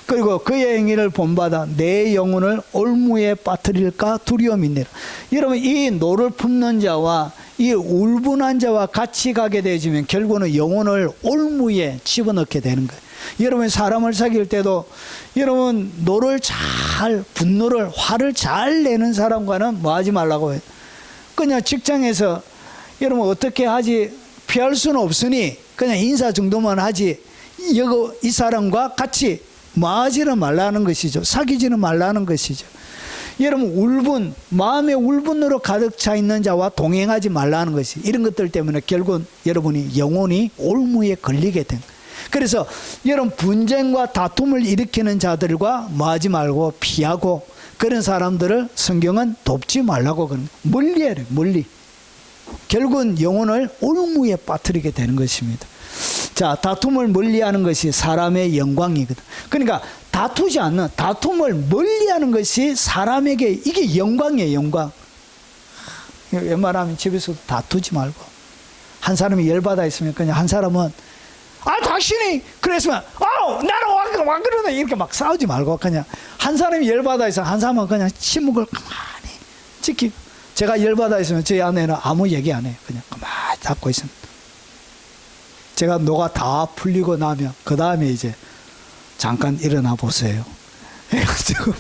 그리고 그의 행위를 본받아 내 영혼을 올무에 빠뜨릴까 두려움이니라. 여러분, 이 노를 품는 자와 이 울분한 자와 같이 가게 되지면 결국은 영혼을 올무에 집어넣게 되는 거예요. 여러분, 사람을 사귈 때도 여러분 노를 잘, 분노를, 화를 잘 내는 사람과는 뭐 하지 말라고 해요. 그냥 직장에서 여러분 어떻게 하지, 피할 수는 없으니 그냥 인사 정도만 하지, 이 사람과 같이 뭐 하지는 말라는 것이죠. 사귀지는 말라는 것이죠. 여러분, 울분, 마음의 울분으로 가득 차 있는 자와 동행하지 말라는 것이, 이런 것들 때문에 결국은 여러분이 영혼이 올무에 걸리게 된. 그래서 여러분, 분쟁과 다툼을 일으키는 자들과 뭐 하지 말고 피하고, 그런 사람들을 성경은 돕지 말라고 그러는, 멀리 해요, 멀리. 결국은 영혼을 올무에 빠뜨리게 되는 것입니다. 자, 다툼을 멀리하는 것이 사람의 영광이거든. 그러니까 다투지 않는, 다툼을 멀리하는 것이 사람에게 이게 영광이에요, 영광. 웬만하면 집에서 다투지 말고, 한 사람이 열받아 있으면 그냥 한 사람은 당신이 그랬으면 나는 와 그러네, 이렇게 막 싸우지 말고, 그냥 한 사람이 열받아 있으면 한 사람은 그냥 침묵을 가만히 지키고, 제가 열받아 있으면 저희 아내는 아무 얘기 안 해요. 그냥 가만히 닫고 있습니다. 제가 노가 다 풀리고 나면 그 다음에 이제 잠깐 일어나 보세요 해가지고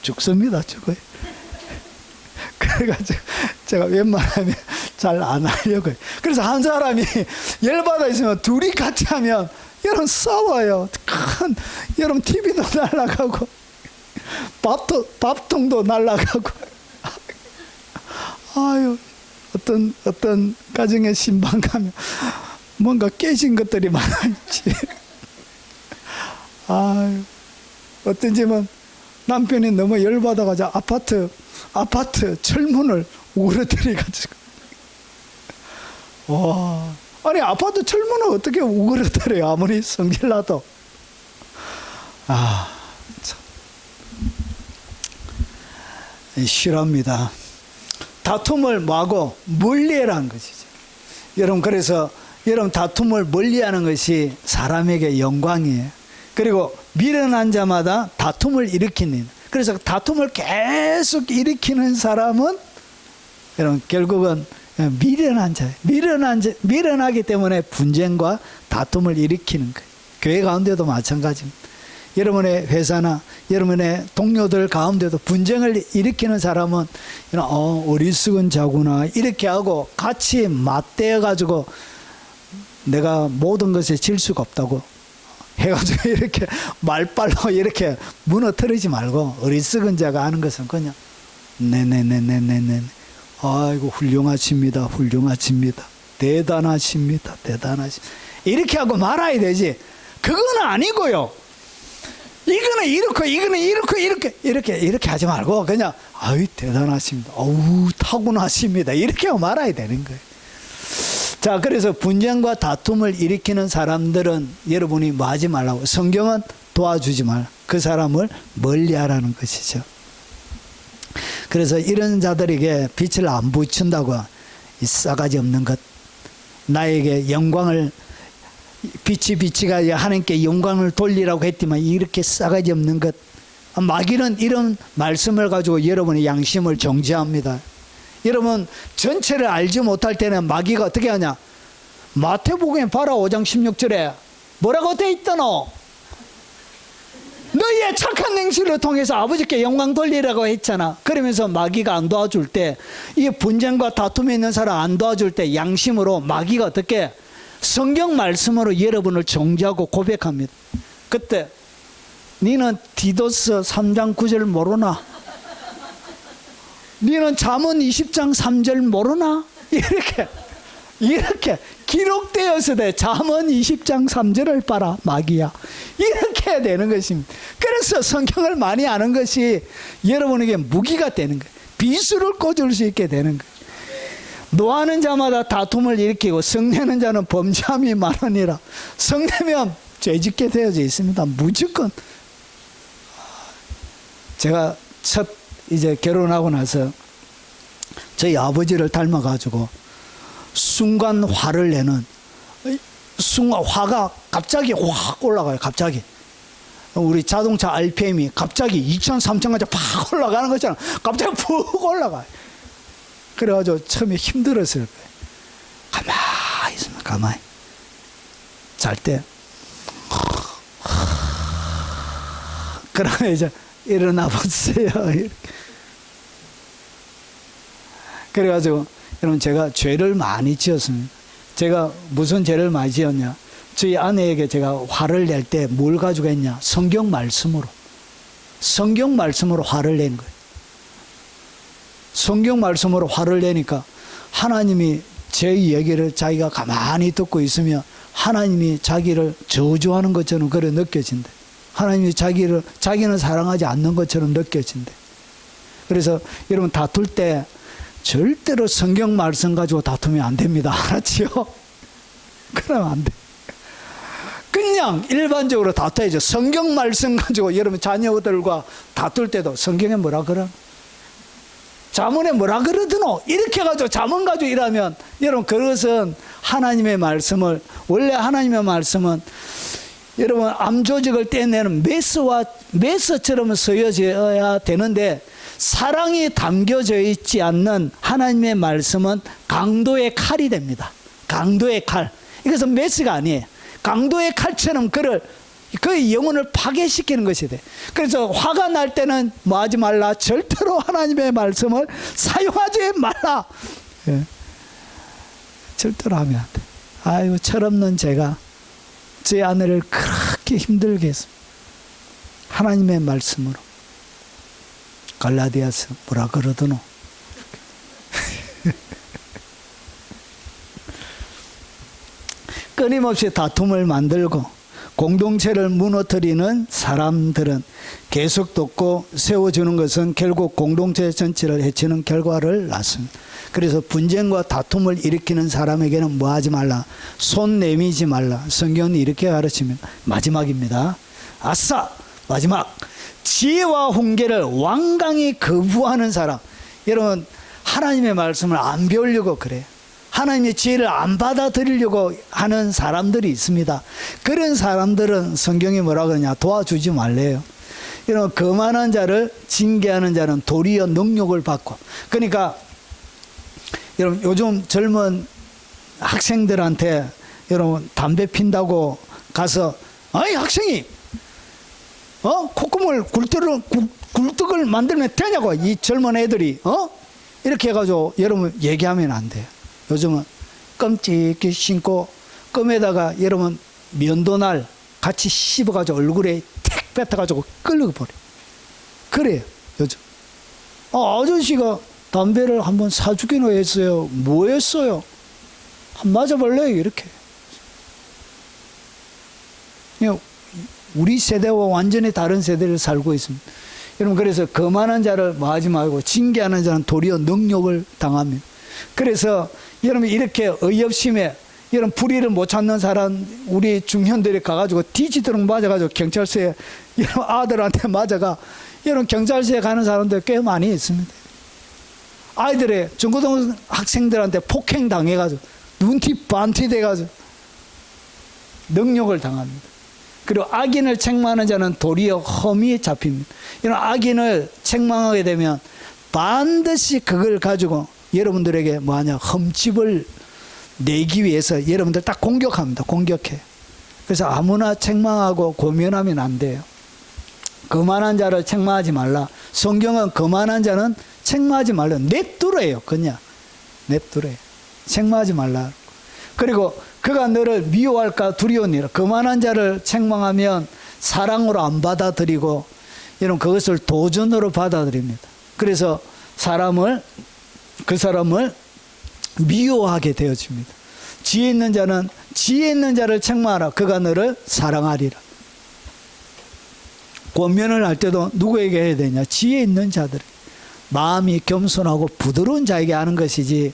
죽습니다, 죽어요. 그래가지고 제가 웬만하면 잘 안 하려고요. 그래서 한 사람이 열받아 있으면 둘이 같이 하면 여러분 싸워요. 큰 여러분 TV도 날아가고 밥통도 날아가고 아유, 어떤 가정에 신방 가면 뭔가 깨진 것들이 많았지. 아유, 어떤 집은 남편이 너무 열받아가지고 아파트 철문을 우그러뜨려가지고, 와, 아니 아파트 철문을 어떻게 우그러뜨려요? 아무리 성질나도. 참 싫어합니다. 다툼을 뭐하고 멀리해라는 것이죠. 여러분, 그래서 여러분 다툼을 멀리하는 것이 사람에게 영광이에요. 그리고 미련한 자마다 다툼을 일으키는, 그래서 다툼을 계속 일으키는 사람은 여러분 결국은 미련한 자예요. 미련하기 때문에 분쟁과 다툼을 일으키는 거예요. 교회 가운데도 마찬가지입니다. 여러분의 회사나 여러분의 동료들 가운데도 분쟁을 일으키는 사람은 어리석은 자구나 이렇게 하고 같이 맞대어 가지고 내가 모든 것에 질 수가 없다고 해가지고 이렇게 말빨로 이렇게 무너뜨리지 말고, 어리석은 자가 하는 것은 그냥 네네네네네네, 아이고 훌륭하십니다, 대단하십니다, 이렇게 하고 말아야 되지. 그건 아니고요. 이거는 이렇게 하지 말고 그냥 아유 대단하십니다, 어우 타고나십니다, 이렇게 하고 말아야 되는 거예요. 자, 그래서 분쟁과 다툼을 일으키는 사람들은 여러분이 뭐 하지 말라고, 성경은 도와주지 말라. 그 사람을 멀리하라는 것이죠. 그래서 이런 자들에게 빛을 안 비춘다고, 이 싸가지 없는 것, 나에게 영광을, 빛이가 하나님께 영광을 돌리라고 했지만 이렇게 싸가지 없는 것. 마귀는 이런 말씀을 가지고 여러분의 양심을 정죄합니다. 여러분 전체를 알지 못할 때는 마귀가 어떻게 하냐, 마태복음에 봐라 5장 16절에 뭐라고 돼 있더노? 너희의 착한 행실을 통해서 아버지께 영광 돌리라고 했잖아. 그러면서 마귀가 안 도와줄 때, 이 분쟁과 다툼에 있는 사람 안 도와줄 때 양심으로 마귀가 어떻게 성경 말씀으로 여러분을 정죄하고 고백합니다. 그때 니는 디도스 3장 9절 모르나? 니는 잠언 20장 3절 모르나? 이렇게 기록되어서 돼. 잠언 20장 3절을 봐라 마귀야. 이렇게 해야 되는 것입니다. 그래서 성경을 많이 아는 것이 여러분에게 무기가 되는 거예요. 비수를 꽂을 수 있게 되는 거예요. 노하는 자마다 다툼을 일으키고 성내는 자는 범죄함이 많으니라. 성내면 죄짓게 되어져 있습니다. 무조건. 제가 첫 이제 결혼하고 나서 저희 아버지를 닮아가지고 순간 화를 내는, 순간 화가 갑자기 확 올라가요. 갑자기 우리 자동차 RPM이 갑자기 2,000, 3,000까지 팍 올라가는 거잖아. 갑자기 푹 올라가요. 그래가지고 처음에 힘들었을 거예요. 가만히 있으면 가만히 잘 때 그러면 이제 일어나 보세요. 그래가지고 여러분 제가 죄를 많이 지었습니다. 제가 무슨 죄를 많이 지었냐, 저희 아내에게 제가 화를 낼 때 뭘 가지고 했냐, 성경 말씀으로 화를 낸 거예요. 성경 말씀으로 화를 내니까 하나님이 제 얘기를 자기가 가만히 듣고 있으면 하나님이 자기를 저주하는 것처럼 그래 느껴진대. 하나님이 자기는 사랑하지 않는 것처럼 느껴진대. 그래서 여러분 다툴 때 절대로 성경 말씀 가지고 다투면 안 됩니다. 알았지요? 그러면 안 돼. 그냥 일반적으로 다투야죠. 성경 말씀 가지고 여러분 자녀들과 다툴 때도 성경에 뭐라 그러? 잠언에 뭐라 그러드노? 이렇게 가지고 잠언 가지고 일하면 여러분 그것은 하나님의 말씀을, 원래 하나님의 말씀은 여러분 암조직을 떼내는 메스처럼 쓰여져야 되는데 사랑이 담겨져 있지 않는 하나님의 말씀은 강도의 칼이 됩니다. 강도의 칼. 이것은 메스가 아니에요. 강도의 칼처럼 그의 영혼을 파괴시키는 것이 돼. 그래서 화가 날 때는 뭐 하지 말라? 절대로 하나님의 말씀을 사용하지 말라. 예. 절대로 하면 안 돼. 아유, 철없는 제가 제 아내를 그렇게 힘들게 했습니다. 하나님의 말씀으로. 갈라디아서 뭐라 그러더노? 끊임없이 다툼을 만들고 공동체를 무너뜨리는 사람들은 계속 돕고 세워주는 것은 결국 공동체 전체를 해치는 결과를 낳습니다. 그래서 분쟁과 다툼을 일으키는 사람에게는 뭐 하지 말라? 손 내미지 말라. 성경은 이렇게 가르칩니다. 마지막입니다. 아싸! 마지막! 지혜와 훈계를 완강히 거부하는 사람. 여러분 하나님의 말씀을 안 배우려고 그래요. 하나님의 지혜를 안 받아들이려고 하는 사람들이 있습니다. 그런 사람들은 성경이 뭐라 그러냐? 도와주지 말래요. 여러분 거만한 자를 징계하는 자는 도리어 능욕을 받고. 그러니까 여러분 요즘 젊은 학생들한테 여러분 담배 핀다고 가서 아이 학생이 콧구멍을 굴뚝을 만들면 되냐고 이 젊은 애들이 이렇게 해가지고 여러분 얘기하면 안 돼요. 요즘은 껌찍이 신고 껌에다가 여러분 면도날 같이 씹어가지고 얼굴에 택 뱉어가지고 끌어버려. 그래요 요즘. 아저씨가 담배를 한번 사주기로 했어요. 뭐 했어요? 한 맞아볼래요 이렇게. 우리 세대와 완전히 다른 세대를 살고 있습니다. 여러분 그래서 거만한 자를 뭐 하지 말고 징계하는 자는 도리어 능욕을 당합니다. 그래서 여러분 이렇게 어이없심에 이런 불의를 못 찾는 사람, 우리 중년들이 가가지고 뒤지도록 맞아가지고 경찰서에 이런 아들한테 맞아가 이런 경찰서에 가는 사람들 꽤 많이 있습니다. 아이들의 중고등 학생들한테 폭행 당해가지고 눈티 반티 돼가지고 능욕을 당합니다. 그리고 악인을 책망하는 자는 도리어 험의에 잡힙니다. 이런 악인을 책망하게 되면 반드시 그걸 가지고 여러분들에게 뭐하냐, 흠집을 내기 위해서 여러분들 딱 공격합니다. 공격해. 그래서 아무나 책망하고 고면하면 안 돼요. 거만한 자를 책망하지 말라. 성경은 거만한 자는 책망하지 말라. 냅두래요. 그냥 냅두래요. 책망하지 말라. 그리고 그가 너를 미워할까 두려우니라. 거만한 자를 책망하면 사랑으로 안 받아들이고 이런 그것을 도전으로 받아들입니다. 그래서 그 사람을 미워하게 되어집니다. 지혜 있는 자는 지혜 있는 자를 책망하라. 그가 너를 사랑하리라. 권면을 할 때도 누구에게 해야 되냐? 지혜 있는 자들. 마음이 겸손하고 부드러운 자에게 하는 것이지,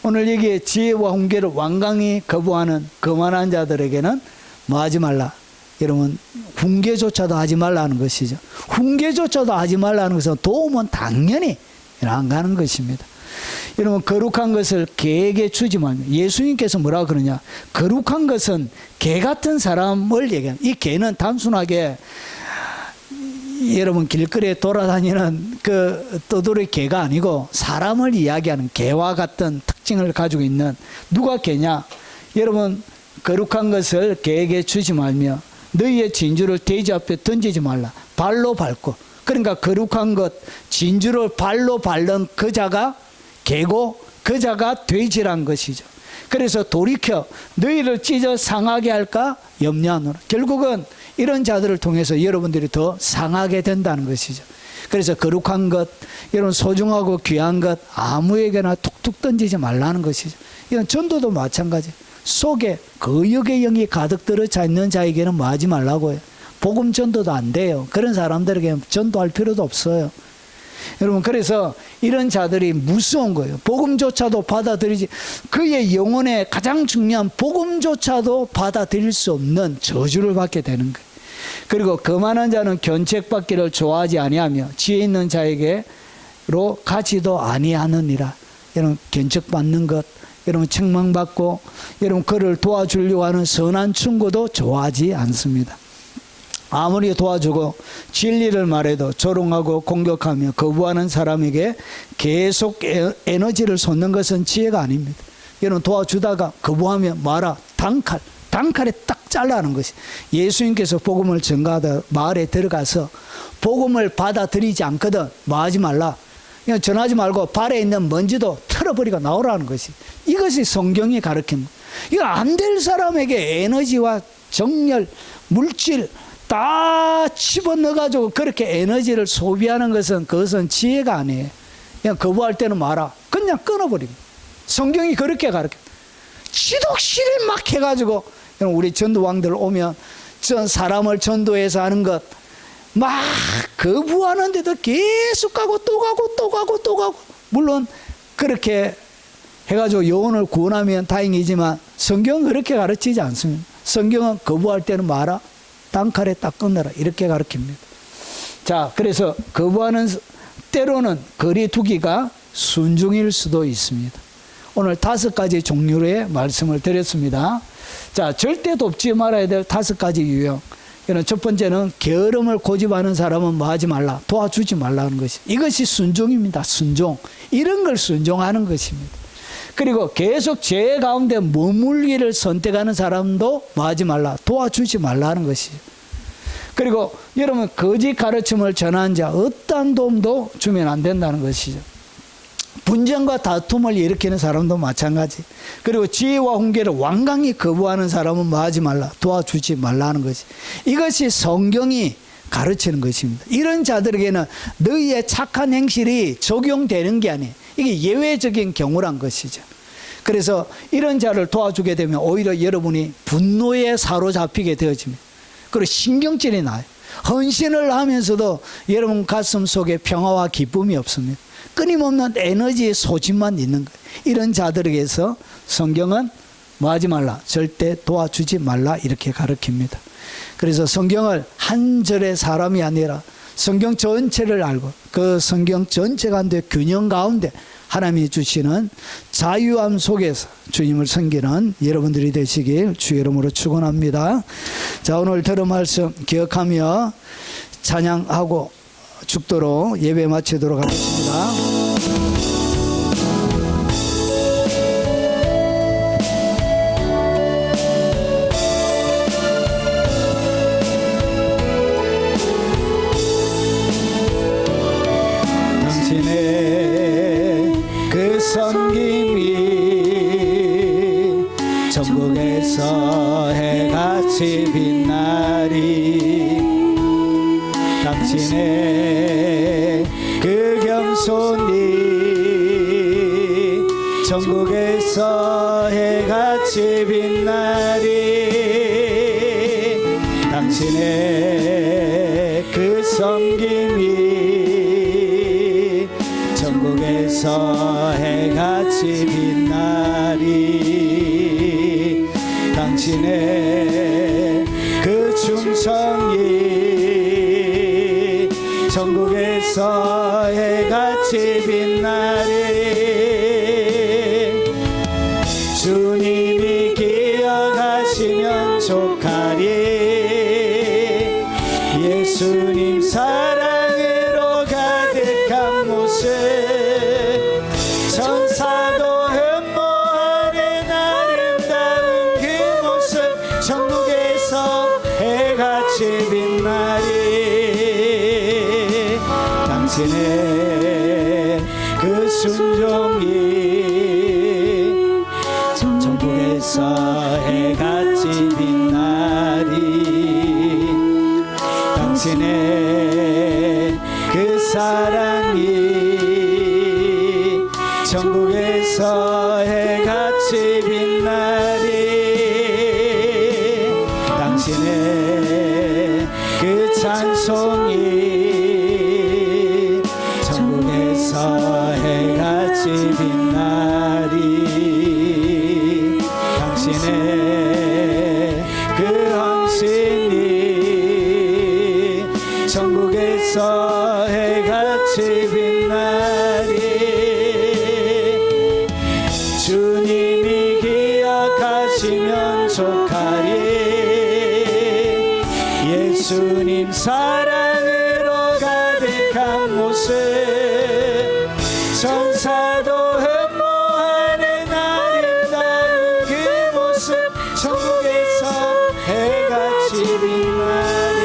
오늘 여기에 지혜와 훈계를 완강히 거부하는 거만한 자들에게는 뭐 하지 말라. 여러분, 훈계조차도 하지 말라는 것이죠. 훈계조차도 하지 말라는 것은 도움은 당연히 안 가는 것입니다. 여러분, 거룩한 것을 개에게 주지 말며, 예수님께서 뭐라고 그러냐? 거룩한 것은 개 같은 사람을 얘기하는, 이 개는 단순하게 여러분 길거리에 돌아다니는 그 떠돌이 개가 아니고 사람을 이야기하는 개와 같은 특징을 가지고 있는, 누가 개냐? 여러분, 거룩한 것을 개에게 주지 말며 너희의 진주를 돼지 앞에 던지지 말라. 발로 밟고, 그러니까 거룩한 것, 진주를 발로 밟는 그 자가 개고 그 자가 돼지란 것이죠. 그래서 돌이켜 너희를 찢어 상하게 할까 염려하노라. 결국은 이런 자들을 통해서 여러분들이 더 상하게 된다는 것이죠. 그래서 거룩한 것, 여러분 소중하고 귀한 것 아무에게나 툭툭 던지지 말라는 것이죠. 이건 전도도 마찬가지. 속에 거역의 영이 가득 들어차 있는 자에게는 뭐 하지 말라고요. 복음 전도도 안 돼요. 그런 사람들에게 전도할 필요도 없어요. 여러분, 그래서 이런 자들이 무서운 거예요. 복음조차도 받아들이지, 그의 영혼에 가장 중요한 복음조차도 받아들일 수 없는 저주를 받게 되는 거예요. 그리고 거만한 자는 견책받기를 좋아하지 아니하며 지혜 있는 자에게로 가지도 아니하느니라. 여러분, 견책받는 것, 여러분 책망받고 여러분 그를 도와주려고 하는 선한 충고도 좋아하지 않습니다. 아무리 도와주고 진리를 말해도 조롱하고 공격하며 거부하는 사람에게 계속 에너지를 쏟는 것은 지혜가 아닙니다. 여러분, 도와주다가 거부하면 마라. 단칼에 딱 잘라는 것이. 예수님께서 복음을 전가하다 마을에 들어가서 복음을 받아들이지 않거든 뭐 하지 말라. 그냥 전하지 말고 발에 있는 먼지도 털어버리고 나오라는 것이. 이것이 성경이 가르칩니다. 이거 안 될 사람에게 에너지와 정열, 물질 다 집어넣어가지고 그렇게 에너지를 소비하는 것은 그것은 지혜가 아니에요. 그냥 거부할 때는 마라. 그냥 끊어버립니다. 성경이 그렇게 가르쳐요. 지독실을 막 해가지고 우리 전도왕들 오면 전 사람을 전도해서 하는 것 막 거부하는데도 계속 가고 또 가고 또 가고 또 가고. 물론 그렇게 해가지고 영혼을 구원하면 다행이지만 성경은 그렇게 가르치지 않습니다. 성경은 거부할 때는 마라. 단칼에 딱 끊어라. 이렇게 가르칩니다. 자, 그래서 거부하는 때로는 거리 두기가 순종일 수도 있습니다. 오늘 5가지 종류의 말씀을 드렸습니다. 자, 절대 돕지 말아야 될 5가지 유형. 첫 번째는 게으름을 고집하는 사람은 뭐 하지 말라. 도와주지 말라는 것이. 이것이 순종입니다. 순종. 이런 걸 순종하는 것입니다. 그리고 계속 죄 가운데 머물기를 선택하는 사람도 뭐 하지 말라. 도와주지 말라는 것이죠. 그리고 여러분, 거짓 가르침을 전하는 자 어떠한 도움도 주면 안 된다는 것이죠. 분쟁과 다툼을 일으키는 사람도 마찬가지. 그리고 지혜와 훈계를 완강히 거부하는 사람은 뭐 하지 말라. 도와주지 말라는 것이. 이것이 성경이 가르치는 것입니다. 이런 자들에게는 너희의 착한 행실이 적용되는 게 아니에요. 이게 예외적인 경우란 것이죠. 그래서 이런 자를 도와주게 되면 오히려 여러분이 분노에 사로잡히게 되어집니다. 그리고 신경질이 나요. 헌신을 하면서도 여러분 가슴 속에 평화와 기쁨이 없습니다. 끊임없는 에너지의 소진만 있는 거예요. 이런 자들에게서 성경은 뭐 하지 말라? 절대 도와주지 말라. 이렇게 가르칩니다. 그래서 성경을 한 절의 사람이 아니라 성경 전체를 알고 그 성경 전체 가운데 균형 가운데 하나님이 주시는 자유함 속에서 주님을 섬기는 여러분들이 되시길 주의 이름으로 축원합니다. 자, 오늘 들은 말씀 기억하며 찬양하고 죽도록 예배 마치도록 하겠습니다. 그 섬김이 천국에서 해같이 빛나리. 당신의 그 겸손이 천국에서 해같이 빛나리. 당신의 그 섬김이 천국에서 해같이 빛나리. 당신의 그 충성이 천국에서 해같이 빛나리. 주님이 기억하시면 족하리. 예수님 사랑으로 가득한 모습 천사도 흠모하는 아름다운 그 모습 천국에서 해같이 빛나리. 당신의 그 순종이 천국에서 해같이 빛나리. 당신의 그 사랑이 천국에서 해같이 빛나리. 당신의 그 찬송이 천국에서 해같이 빛나리. 당신의 그 헌신이 천국에서 해같이 빛나리. 주님이 기억하시면 족하리. 예수님 사랑으로 가득한 모습 천사도 흠모하는 아름다운 그 모습 천국에서 해같이 빛나리.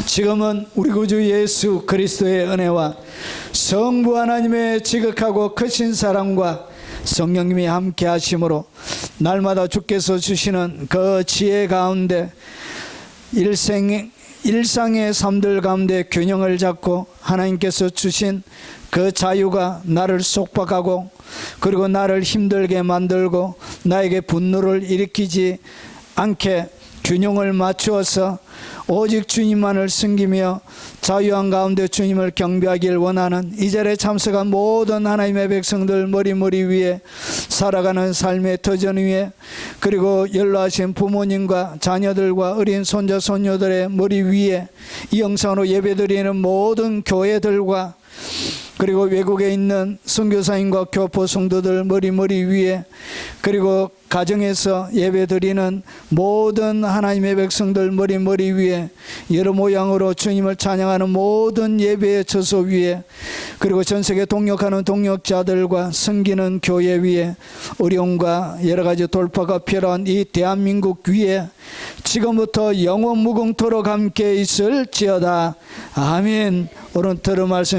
지금은 우리 구주 예수 그리스도의 은혜와 성부 하나님의 지극하고 크신 사랑과 성령님이 함께 하심으로 날마다 주께서 주시는 그 지혜 가운데 일상의 삶들 가운데 균형을 잡고 하나님께서 주신 그 자유가 나를 속박하고 그리고 나를 힘들게 만들고 나에게 분노를 일으키지 않게 균형을 맞추어서 오직 주님만을 섬기며 자유한 가운데 주님을 경배하길 원하는 이 자리에 참석한 모든 하나님의 백성들 머리 위에 살아가는 삶의 터전 위에 그리고 연로하신 부모님과 자녀들과 어린 손자 손녀들의 머리 위에 이 영상으로 예배드리는 모든 교회들과 그리고 외국에 있는 선교사님과 교포 성도들 머리 위에 그리고 가정에서 예배드리는 모든 하나님의 백성들 머리 위에 여러 모양으로 주님을 찬양하는 모든 예배의 처소 위에 그리고 전세계 동역하는 동역자들과 섬기는 교회 위에 어려움과 여러 가지 돌파가 필요한 이 대한민국 위에 지금부터 영원 무궁토록 함께 있을지어다. 아멘. 오늘 들은 말씀